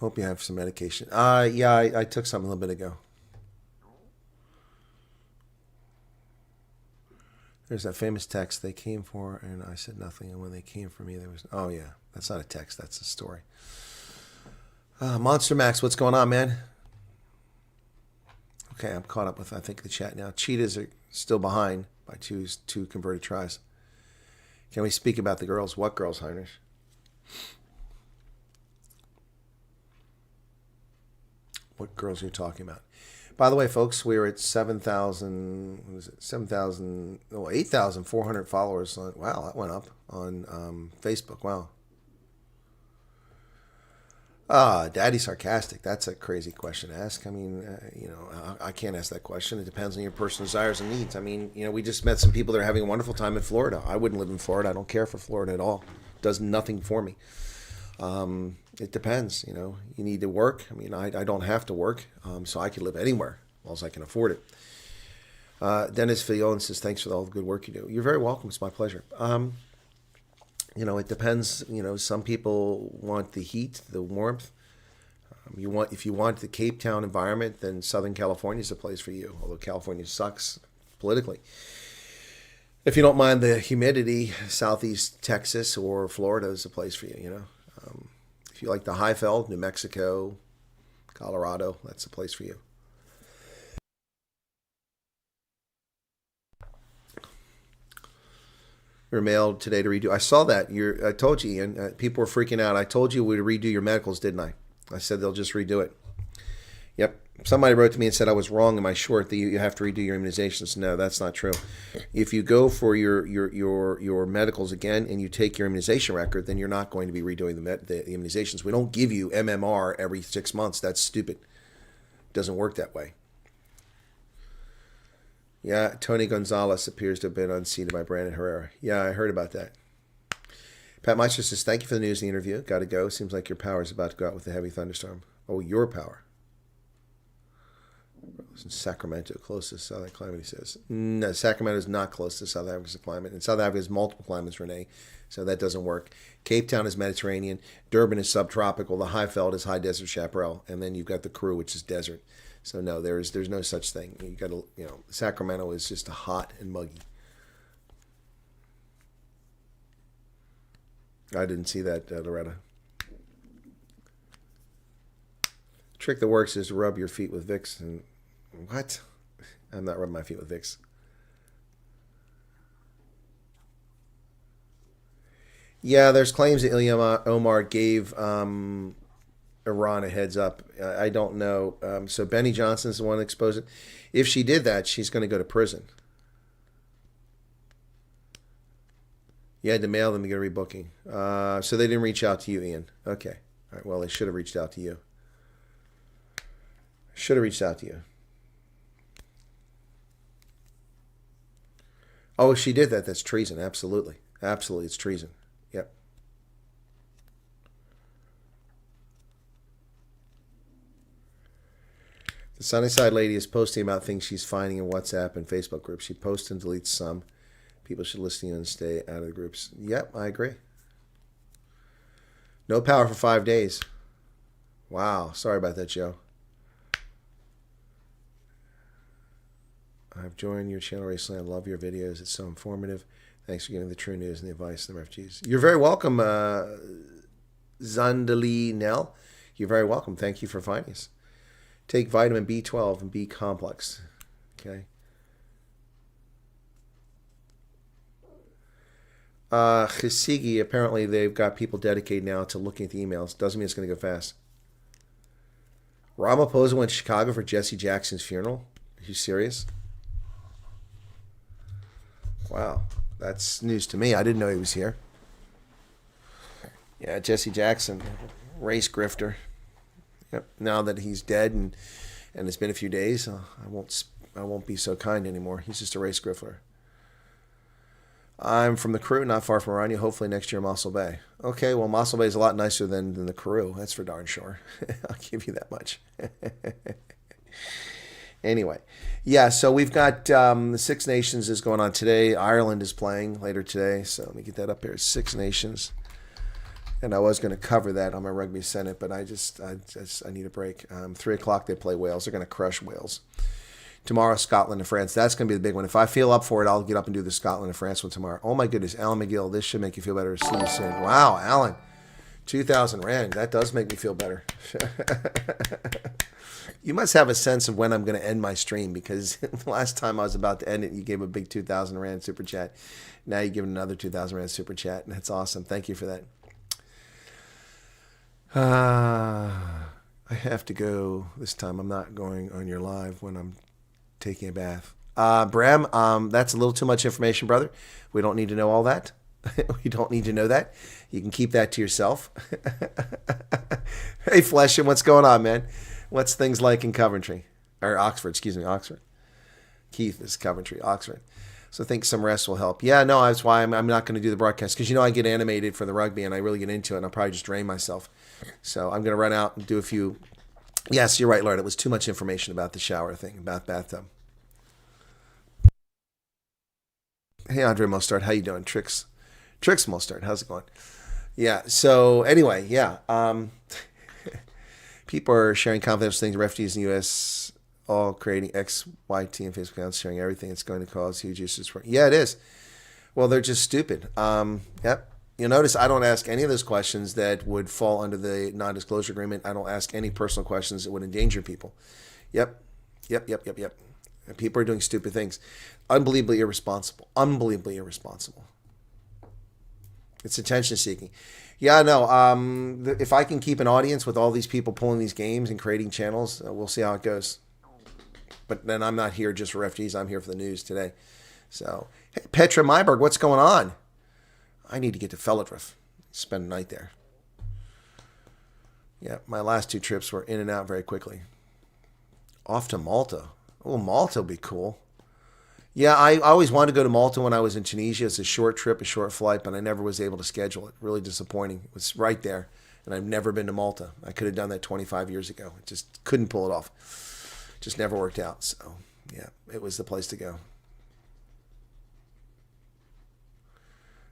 Hope you have some medication. Yeah, I took some a little bit ago. There's that famous text, they came for, and I said nothing. And when they came for me, there was, oh yeah, that's not a text, that's a story. Monster Max, what's going on, man? Okay, I'm caught up with, I think, the chat now. Cheetahs are still behind by two converted tries. Can we speak about the girls? What girls, Heinrich? What girls are you talking about? By the way, folks, we're at 8,400 followers. Wow, that went up on Facebook. Wow. Daddy sarcastic. That's a crazy question to ask. I mean, I can't ask that question. It depends on your personal desires and needs. I mean, we just met some people that are having a wonderful time in Florida. I wouldn't live in Florida. I don't care for Florida at all. It does nothing for me. It depends. You need to work. I mean, I don't have to work, so I can live anywhere as long as I can afford it. Dennis Fillon says, thanks for all the good work you do. You're very welcome. It's my pleasure. It depends. Some people want the heat, the warmth. If you want the Cape Town environment, then Southern California is a place for you, although California sucks politically. If you don't mind the humidity, Southeast Texas or Florida is a place for you, If you like the Highveld, New Mexico, Colorado, that's a place for you. You're mailed today to redo. I saw that. I told you, Ian. People were freaking out. I told you we'd redo your medicals, didn't I? I said they'll just redo it. Yep. Somebody wrote to me and said I was wrong in my short that you have to redo your immunizations. No, that's not true. If you go for your medicals again and you take your immunization record, then you're not going to be redoing the immunizations. We don't give you MMR every 6 months. That's stupid. It doesn't work that way. Yeah, Tony Gonzalez appears to have been unseated by Brandon Herrera. Yeah, I heard about that. Pat Meister says, thank you for the news and the interview. Got to go. Seems like your power is about to go out with a heavy thunderstorm. Oh, your power. In Sacramento, close to Southern climate, he says. No, Sacramento is not close to South Africa's climate. And South Africa has multiple climates, Renee, so that doesn't work. Cape Town is Mediterranean. Durban is subtropical. The Highveld is high desert chaparral. And then you've got the Karoo, which is desert. So no, there's no such thing. You got to, Sacramento is just hot and muggy. I didn't see that, Loretta. Trick that works is to rub your feet with Vicks. And what? I'm not rubbing my feet with Vicks. Yeah, there's claims that Ilham Omar gave Iran a heads up. I don't know. So Benny Johnson's the one that exposed it. If she did that, she's going to go to prison. You had to mail them to get a rebooking. So they didn't reach out to you, Ian. Okay. All right. Well, they should have reached out to you. Should have reached out to you. Oh, if she did that, that's treason. Absolutely. Absolutely, it's treason. Yep. The Sunnyside lady is posting about things she's finding in WhatsApp and Facebook groups. She posts and deletes some. People should listen to you and stay out of the groups. Yep, I agree. No power for 5 days. Wow. Sorry about that, Joe. I've joined your channel recently. I love your videos. It's so informative. Thanks for giving the true news and the advice to the refugees. You're very welcome, Zandali Nell. You're very welcome. Thank you for finding us. Take vitamin B12 and B complex. Okay. Chisigi, apparently they've got people dedicated now to looking at the emails. Doesn't mean it's going to go fast. Ramaphosa went to Chicago for Jesse Jackson's funeral. Are you serious? Wow, that's news to me. I didn't know he was here. Yeah, Jesse Jackson, race grifter. Yep. Now that he's dead and it's been a few days, I won't be so kind anymore. He's just a race grifter. I'm from the Karoo, not far from Orania. Hopefully next year, Mossel Bay. Okay, well, Mossel Bay is a lot nicer than the Karoo. That's for darn sure. I'll give you that much. Anyway, yeah, so we've got the Six Nations is going on today. Ireland is playing later today. So let me get that up here. Six Nations. And I was going to cover that on my Rugby Senate, but I need a break. 3 o'clock they play Wales. They're going to crush Wales. Tomorrow, Scotland and France. That's going to be the big one. If I feel up for it, I'll get up and do the Scotland and France one tomorrow. Oh, my goodness. Alan McGill, this should make you feel better. See you soon. Wow, Alan. 2,000 Rand. That does make me feel better. You must have a sense of when I'm going to end my stream, because the last time I was about to end it, you gave a big 2,000 Rand super chat. Now you give another 2,000 Rand super chat. And that's awesome. Thank you for that. I have to go this time. I'm not going on your live when I'm taking a bath. Bram, that's a little too much information, brother. We don't need to know all that. We don't need to know that. You can keep that to yourself. Hey, Fleshin, what's going on, man? What's things like in Coventry? Or Oxford, excuse me, Oxford. Keith is Coventry, Oxford. So I think some rest will help. Yeah, no, that's why I'm not going to do the broadcast, because, I get animated for the rugby and I really get into it, and I'll probably just drain myself. So I'm going to run out and do a few. Yes, you're right, Lord. It was too much information about the shower thing, about bathtub. Hey, Andre Mostard, how you doing? Tricks Mostard, how's it going? Yeah, so anyway, yeah. People are sharing confidential things, refugees in the U.S., all creating XYT and Facebook accounts, sharing everything. It's going to cause huge issues. Yeah, it is. Well, they're just stupid. Yep. You'll notice I don't ask any of those questions that would fall under the non-disclosure agreement. I don't ask any personal questions that would endanger people. Yep. And people are doing stupid things. Unbelievably irresponsible. It's attention seeking. Yeah, no. If I can keep an audience with all these people pulling these games and creating channels, we'll see how it goes. But then I'm not here just for refugees. I'm here for the news today. So, hey, Petra Myberg, what's going on? I need to get to Felladriff. Spend a night there. Yeah, my last 2 trips were in and out very quickly. Off to Malta. Oh, Malta would be cool. Yeah, I always wanted to go to Malta when I was in Tunisia. It's a short trip, a short flight, but I never was able to schedule it. Really disappointing. It was right there, and I've never been to Malta. I could have done that 25 years ago. I just couldn't pull it off. Just never worked out. So, yeah, it was the place to go.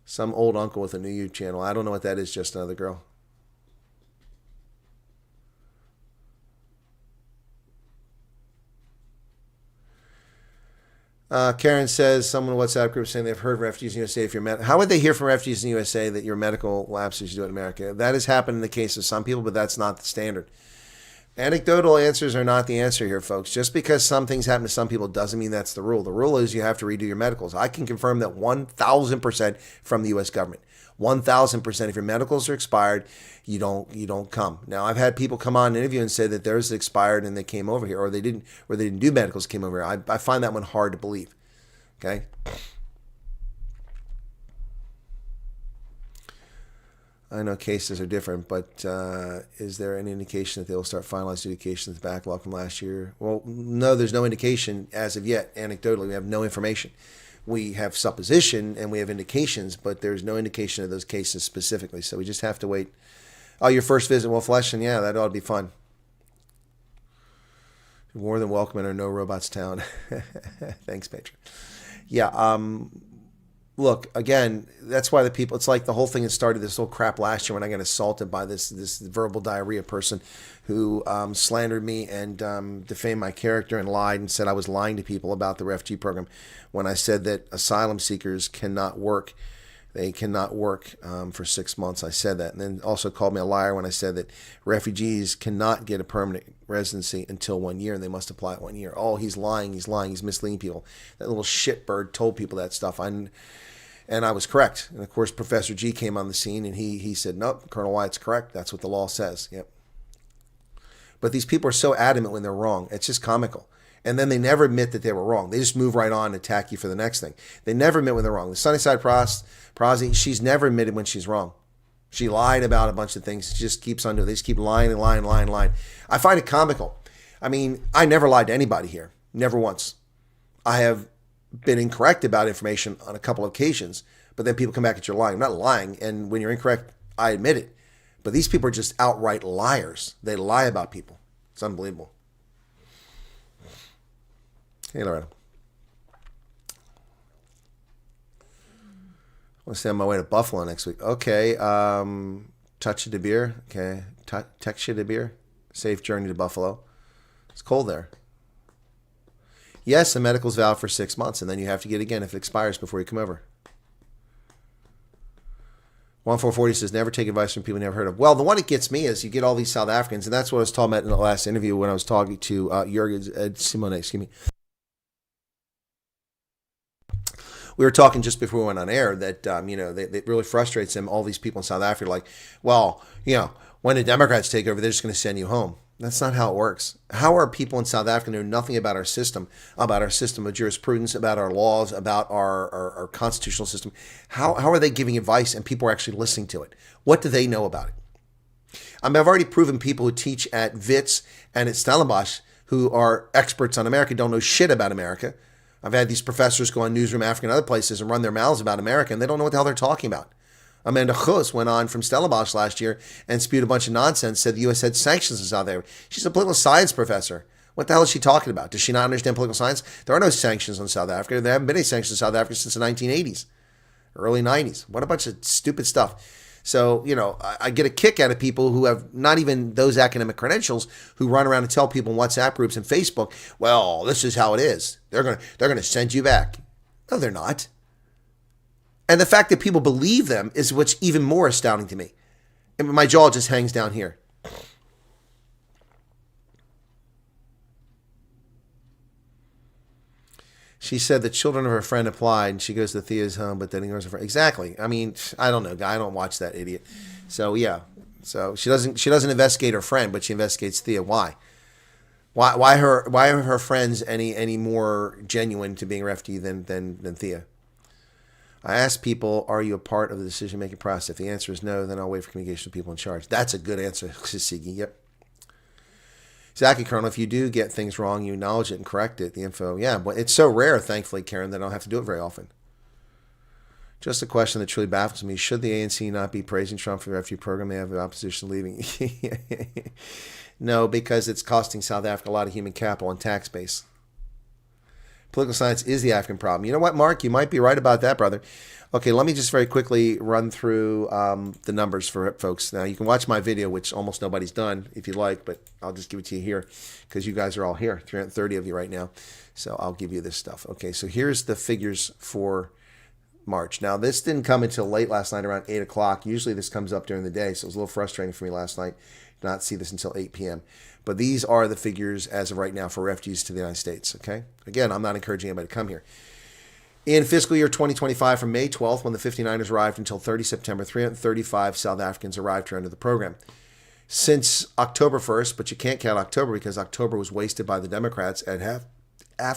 Some old uncle with a new YouTube channel. I don't know what that is, just another girl. Karen says, someone in the WhatsApp group saying they've heard refugees in the USA. If you're how would they hear from refugees in the USA that your medical lapses you do in America? That has happened in the case of some people, but that's not the standard. Anecdotal answers are not the answer here, folks. Just because some things happen to some people doesn't mean that's the rule. The rule is you have to redo your medicals. I can confirm that 1,000% from the U.S. government. 1,000%. If your medicals are expired, you don't come. Now, I've had people come on an interview and say that theirs expired and they came over here, or they didn't do medicals, came over here. I find that one hard to believe. Okay. I know cases are different, but is there any indication that they will start finalizing adjudication of the backlog from last year? Well, no, there's no indication as of yet. Anecdotally, we have no information. We have supposition and we have indications, but there's no indication of those cases specifically. So we just have to wait. Oh, your first visit, Wolf Leshen? Yeah, that ought to be fun. More than welcome in our No Robots town. Thanks, patron. Yeah, look, again, that's why the people, it's like the whole thing that started this whole crap last year when I got assaulted by this verbal diarrhea person who slandered me and defamed my character and lied and said I was lying to people about the refugee program when I said that asylum seekers cannot work. They cannot work for 6 months. I said that. And then also called me a liar when I said that refugees cannot get a permanent residency until 1 year and they must apply it 1 year. Oh, he's lying. He's lying. He's misleading people. That little shitbird told people that stuff. And I was correct. And of course, Professor G came on the scene and he said, nope, Colonel Wyatt's correct. That's what the law says. Yep. But these people are so adamant when they're wrong. It's just comical. And then they never admit that they were wrong. They just move right on and attack you for the next thing. They never admit when they're wrong. The Sunnyside Prazi, she's never admitted when she's wrong. She lied about a bunch of things. She just keeps on doing it. They just keep lying and lying and lying and lying. I find it comical. I mean, I never lied to anybody here. Never once. I have been incorrect about information on a couple of occasions, but then people come back at you lying. I'm not lying, and when you're incorrect, I admit it. But these people are just outright liars. They lie about people. It's unbelievable. Hey, Loretta. I want to stay on my way to Buffalo next week. Okay. Touch you to beer. Okay. Text you to beer. Safe journey to Buffalo. It's cold there. Yes, the medical's valid for 6 months, and then you have to get it again if it expires before you come over. 1440 says, never take advice from people you never heard of. Well, the one that gets me is you get all these South Africans, and that's what I was talking about in the last interview when I was talking to Jürgen Simone, excuse me. We were talking just before we went on air that, it really frustrates them, all these people in South Africa, like, well, when the Democrats take over, they're just going to send you home. That's not how it works. How are people in South Africa who know nothing about our system of jurisprudence, about our laws, about our constitutional system, how are they giving advice and people are actually listening to it? What do they know about it? I've already proven people who teach at WITS and at Stellenbosch who are experts on America don't know shit about America. I've had these professors go on Newsroom Africa and other places and run their mouths about America, and they don't know what the hell they're talking about. Amanda Goos went on from Stellenbosch last year and spewed a bunch of nonsense, said the U.S. had sanctions in South Africa. She's a political science professor. What the hell is she talking about? Does she not understand political science? There are no sanctions on South Africa. There haven't been any sanctions in South Africa since the 1980s, early 90s. What a bunch of stupid stuff. So, I get a kick out of people who have not even those academic credentials who run around and tell people in WhatsApp groups and Facebook, well, this is how it is. They're going to send you back. No, they're not. And the fact that people believe them is what's even more astounding to me. And my jaw just hangs down here. She said the children of her friend applied, and she goes to Thea's home, but then ignores her friend. Exactly. I mean, I don't know, guy. I don't watch that idiot. So yeah. So she doesn't investigate her friend, but she investigates Thea. Why? Why are her friends any more genuine to being a refugee than Thea? I ask people, are you a part of the decision-making process? If the answer is no, then I'll wait for communication with people in charge. That's a good answer, Sigi. Yep. Exactly, Colonel. If you do get things wrong, you acknowledge it and correct it. The info, yeah, but it's so rare, thankfully, Karen, that I don't have to do it very often. Just a question that truly baffles me. Should the ANC not be praising Trump for the refugee program? They have the opposition leaving. No, because it's costing South Africa a lot of human capital and tax base. Political science is the African problem. You know what, Mark? You might be right about that, brother. Okay, let me just very quickly run through the numbers for folks. Now, you can watch my video, which almost nobody's done, if you like, but I'll just give it to you here because you guys are all here, 330 of you right now. So I'll give you this stuff. Okay, so here's the figures for March. Now, this didn't come until late last night, around 8 o'clock. Usually this comes up during the day, so it was a little frustrating for me last night to not see this until 8 p.m. But these are the figures as of right now for refugees to the United States, okay? Again, I'm not encouraging anybody to come here. In fiscal year 2025, from May 12th, when the 59ers arrived, until 30 September, 335 South Africans arrived here under the program. Since October 1st, but you can't count October because October was wasted by the Democrats at half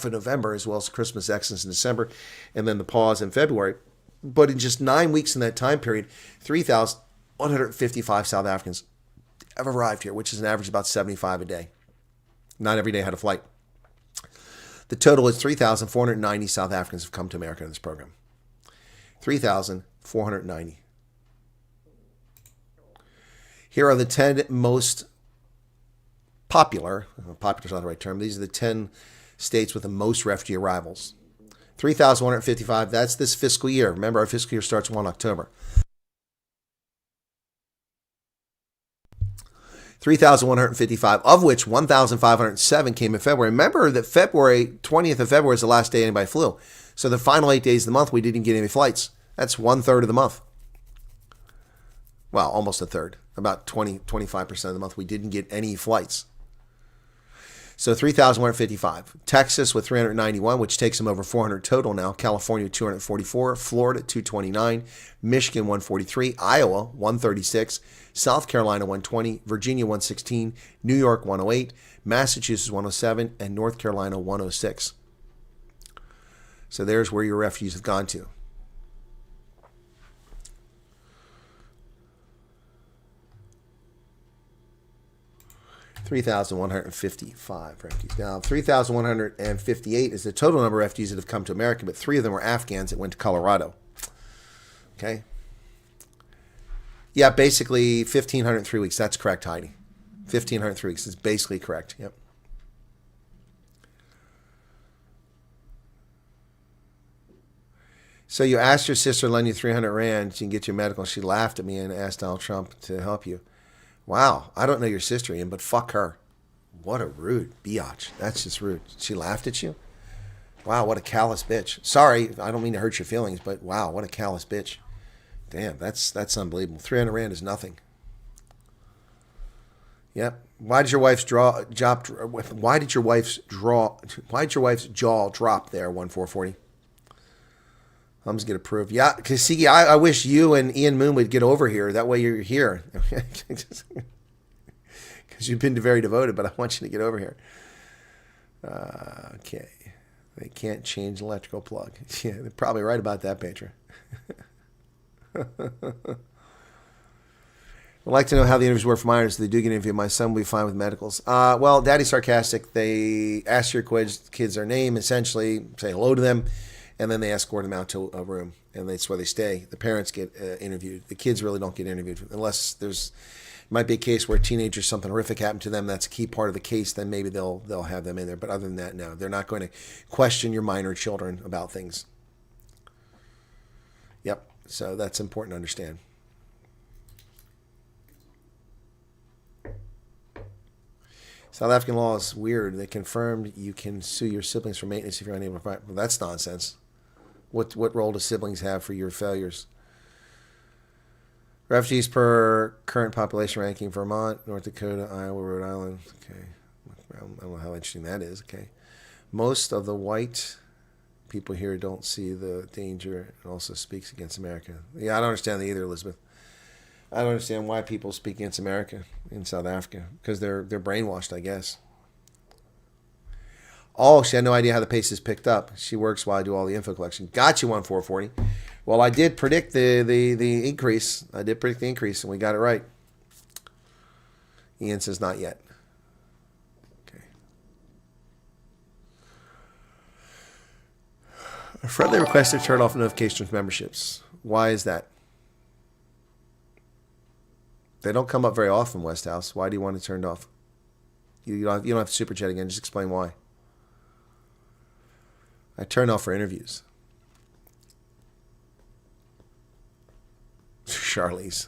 of November, as well as Christmas Exodus in December, and then the pause in February. But in just 9 weeks in that time period, 3,155 South Africans have arrived here, which is an average of about 75 a day. Not every day had a flight. The total is 3,490 South Africans have come to America in this program. 3,490. Here are the 10 most popular is not the right term, these are the 10 states with the most refugee arrivals. 3,155, that's this fiscal year. Remember, our fiscal year starts 1 October. 3,155, of which 1,507 came in February. Remember that February, 20th of February is the last day anybody flew. So the final 8 days of the month, we didn't get any flights. That's 1/3 of the month. Well, almost a third. About 25% of the month, we didn't get any flights. So 3,155. Texas with 391, which takes them over 400 total now. California 244, Florida 229, Michigan 143, Iowa 136, South Carolina 120, Virginia 116, New York 108, Massachusetts 107, and North Carolina 106. So there's where your refugees have gone to. $3,155 refugees. Now, 3,158 is the total number of refugees that have come to America, but 3 of them were Afghans that went to Colorado. Okay? Yeah, basically 1,500 in 3 weeks. That's correct, Heidi. 1,500 in 3 weeks is basically correct. Yep. So you asked your sister to lend you 300 Rand, she can get your medical. She laughed at me and asked Donald Trump to help you. Wow, I don't know your sister, Ian, but fuck her. What a rude biatch. That's just rude. She laughed at you? Wow, what a callous bitch. Sorry, I don't mean to hurt your feelings, but wow, what a callous bitch. Damn, that's unbelievable. 300 Rand is nothing. Yep. Why did your wife's jaw drop there, 1440? Thumbs get approved. Yeah, because see, I wish you and Ian Moon would get over here. That way you're here. Because you've been very devoted, but I want you to get over here. Okay. They can't change the electrical plug. Yeah, they're probably right about that, Petra. I'd like to know how the interviews were for minors. If they do get an interview, my son will be fine with medicals. Well, Daddy's sarcastic. They ask your kids their name, essentially, say hello to them, and then they escort them out to a room, and that's where they stay. The parents get interviewed. The kids really don't get interviewed unless there's might be a case where teenagers, something horrific happened to them. That's a key part of the case. Then maybe they'll have them in there. But other than that, no, they're not going to question your minor children about things. Yep. So that's important to understand. South African law is weird. They confirmed you can sue your siblings for maintenance if you're unable to provide. Well, that's nonsense. What role do siblings have for your failures? Refugees per current population ranking: Vermont, North Dakota, Iowa, Rhode Island. Okay, I don't know how interesting that is. Okay, most of the white people here don't see the danger and also speaks against America. Yeah, I don't understand that either, Elizabeth. I don't understand why people speak against America in South Africa, because they're brainwashed, I guess. Oh, she had no idea how the pace is picked up. She works while I do all the info collection. Got you, 1440. Well, I did predict the increase. I did predict the increase, and we got it right. Ian says not yet. Okay. A friendly request to turn off notifications for memberships. Why is that? They don't come up very often, Westhouse. Why do you want it turned off? You don't have to super chat again. Just explain why. I turn off for interviews. Charlize.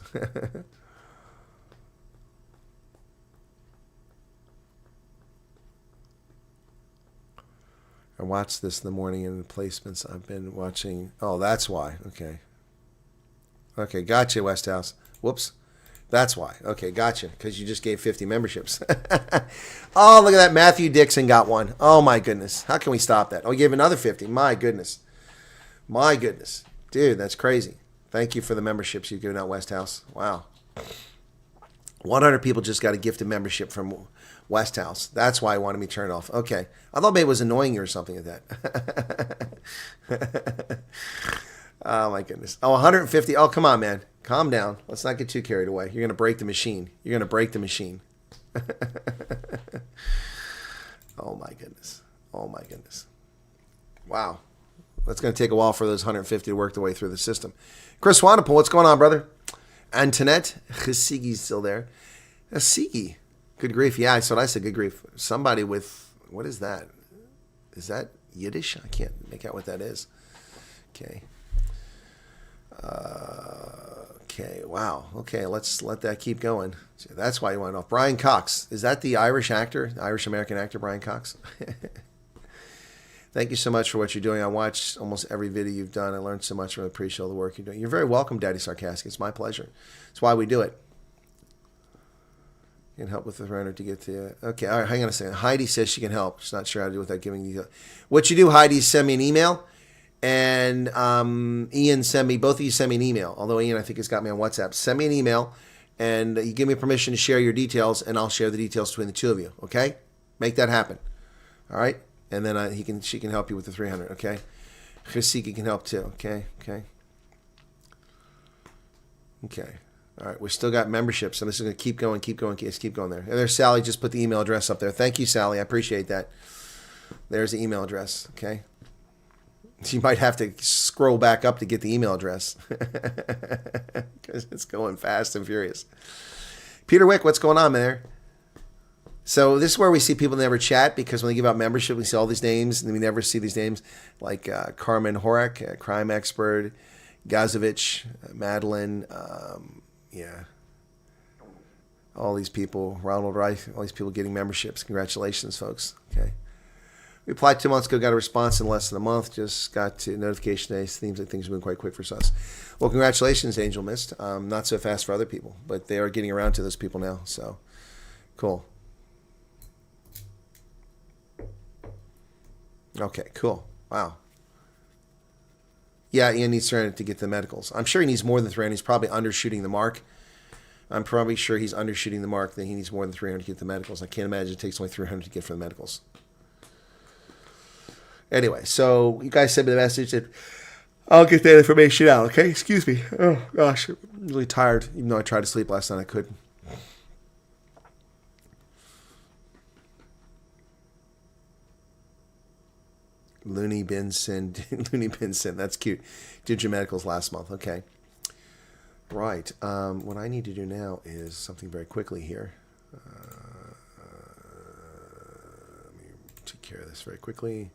I watched this in the morning in the placements. I've been watching. Oh, that's why. Okay. Okay, gotcha, Westhouse. Whoops. That's why. Okay, gotcha. Because you just gave 50 memberships. Oh, look at that. Matthew Dixon got one. Oh, my goodness. How can we stop that? Oh, he gave another 50. My goodness. My goodness. Dude, that's crazy. Thank you for the memberships you've given out, Westhouse. Wow. 100 people just got a gifted membership from Westhouse. That's why I wanted me turned off. Okay. I thought maybe it was annoying you or something like that. Oh, my goodness. Oh, 150. Oh, come on, man. Calm down. Let's not get too carried away. You're going to break the machine. You're going to break the machine. Oh, my goodness. Oh, my goodness. Wow. It's going to take a while for those 150 to work their way through the system. Chris Wyatt, what's going on, brother? Antoinette Chasigi's still there. Chasigi. Good grief. Yeah, that's what I said. Good grief. Somebody with, what is that? Is that Yiddish? I can't make out what that is. Okay. Okay, wow. Okay, let's let that keep going. So that's why you went off. Brian Cox. Is that the Irish actor, the Irish-American actor, Brian Cox? Thank you so much for what you're doing. I watched almost every video you've done. I learned so much from it. Appreciate all the work you're doing. You're very welcome, Daddy Sarcastic. It's my pleasure. It's why we do it. You can help with the runner to get to... Okay, all right, hang on a second. Heidi says she can help. She's not sure how to do it without giving details. What you do, Heidi, is send me an email. And Ian, both of you send me an email. Although Ian, I think, has got me on WhatsApp. Send me an email, and you give me permission to share your details, and I'll share the details between the two of you. Okay? Make that happen. All right? And then she can help you with the 300. Okay? Chasiki can help too. Okay? Okay. Okay. All right. We still got memberships, so this is going to keep going, keep going, keep going there. And there's Sally. Just put the email address up there. Thank you, Sally. I appreciate that. There's the email address. Okay? You might have to scroll back up to get the email address because it's going fast and furious. Peter Wick, what's going on, man? So this is where we see people never chat because when they give out membership, we see all these names and we never see these names like Carmen Horek, crime expert, Gazovich, Madeline, yeah, all these people, Ronald Reich, all these people getting memberships. Congratulations, folks. Okay. We applied 2 months ago, got a response in less than a month, just got to notification today. Seems like things are moving quite quick for us. Well, congratulations, Angel Mist. Not so fast for other people, but they are getting around to those people now, so cool. Okay, cool. Wow. Yeah, Ian needs 300 to get the medicals. I'm sure he needs more than 300. He's probably undershooting the mark. I'm probably sure he's undershooting the mark, that he needs more than 300 to get the medicals. I can't imagine it takes only 300 to get for the medicals. Anyway, so you guys sent me the message that I'll get that information out, okay? Excuse me. Oh, gosh. I'm really tired. Even though I tried to sleep last night, I couldn't. Looney Bin Sin. Looney Bin Sin. That's cute. Did your medicals last month. Okay. Right. What I need to do now is something very quickly here. Let me take care of this very quickly.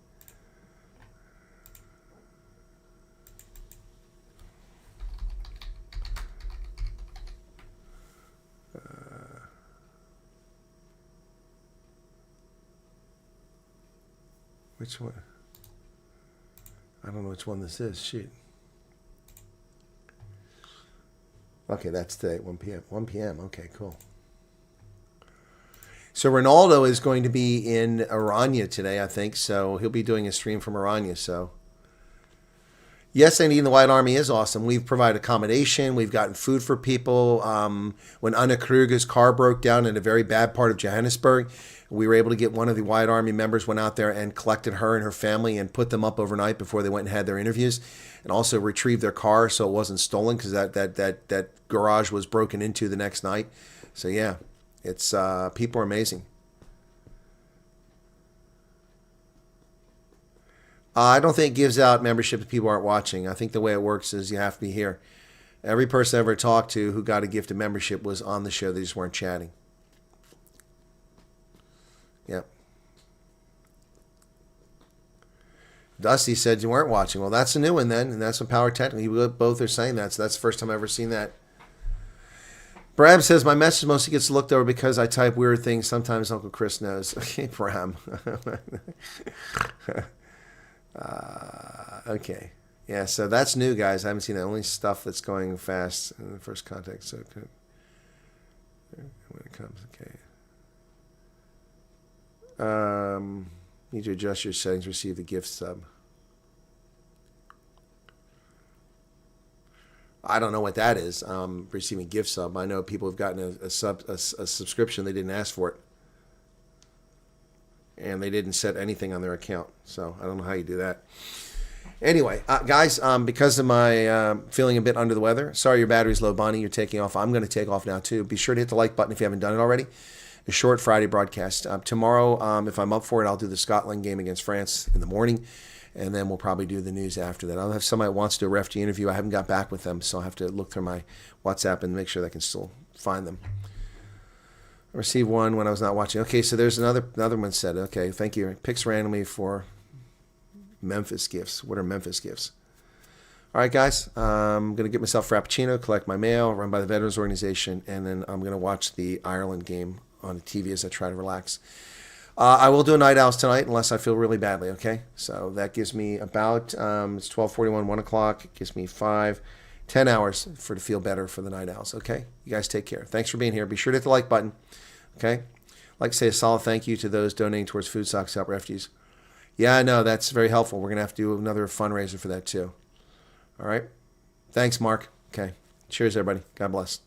Which one? I don't know which one this is. Shoot. Okay, that's today, 1 p.m. 1 p.m. Okay, cool. So Ronaldo is going to be in Aranya today, I think. So he'll be doing a stream from Aranya. So yes, Andy, the White Army is awesome. We've provided accommodation. We've gotten food for people. When Anna Kruger's car broke down in a very bad part of Johannesburg, we were able to get one of the White Army members, went out there and collected her and her family and put them up overnight before they went and had their interviews, and also retrieved their car so it wasn't stolen because that garage was broken into the next night. So yeah, it's people are amazing. I don't think it gives out membership if people aren't watching. I think the way it works is you have to be here. Every person I ever talked to who got a gift of membership was on the show. They just weren't chatting. Yep. Dusty said you weren't watching. Well, that's a new one then, and that's what Power Technically. We both are saying that, so that's the first time I've ever seen that. Bram says, my message mostly gets looked over because I type weird things. Sometimes Uncle Chris knows. Okay, Bram. Okay. Yeah, so that's new, guys. I haven't seen that. Only stuff that's going fast in the first contact. So when it comes, okay. Need to adjust your settings. Receive the gift sub. I don't know what that is. Receiving gift sub. I know people have gotten a subscription. They didn't ask for it, and they didn't set anything on their account. So I don't know how you do that. Anyway, guys, because of my feeling a bit under the weather, sorry your battery's low, Bonnie. You're taking off. I'm going to take off now too. Be sure to hit the like button if you haven't done it already. A short Friday broadcast. Tomorrow, if I'm up for it, I'll do the Scotland game against France in the morning. And then we'll probably do the news after that. I'll have somebody that wants to do a refugee interview. I haven't got back with them, so I'll have to look through my WhatsApp and make sure that I can still find them. I received one when I was not watching. Okay, so there's another one said. Okay, thank you. Picks randomly for Memphis gifts. What are Memphis gifts? All right, guys. I'm going to get myself a Frappuccino, collect my mail, run by the Veterans Organization, and then I'm going to watch the Ireland game on the TV as I try to relax. I will do a night owls tonight unless I feel really badly, okay? So that gives me about, it's 12:41, 1 o'clock. It gives me 10 hours to feel better for the night owls, okay? You guys take care. Thanks for being here. Be sure to hit the like button, okay? I'd like to say a solid thank you to those donating towards food stocks to help refugees. Yeah, I know. That's very helpful. We're going to have to do another fundraiser for that too. All right? Thanks, Mark. Okay. Cheers, everybody. God bless.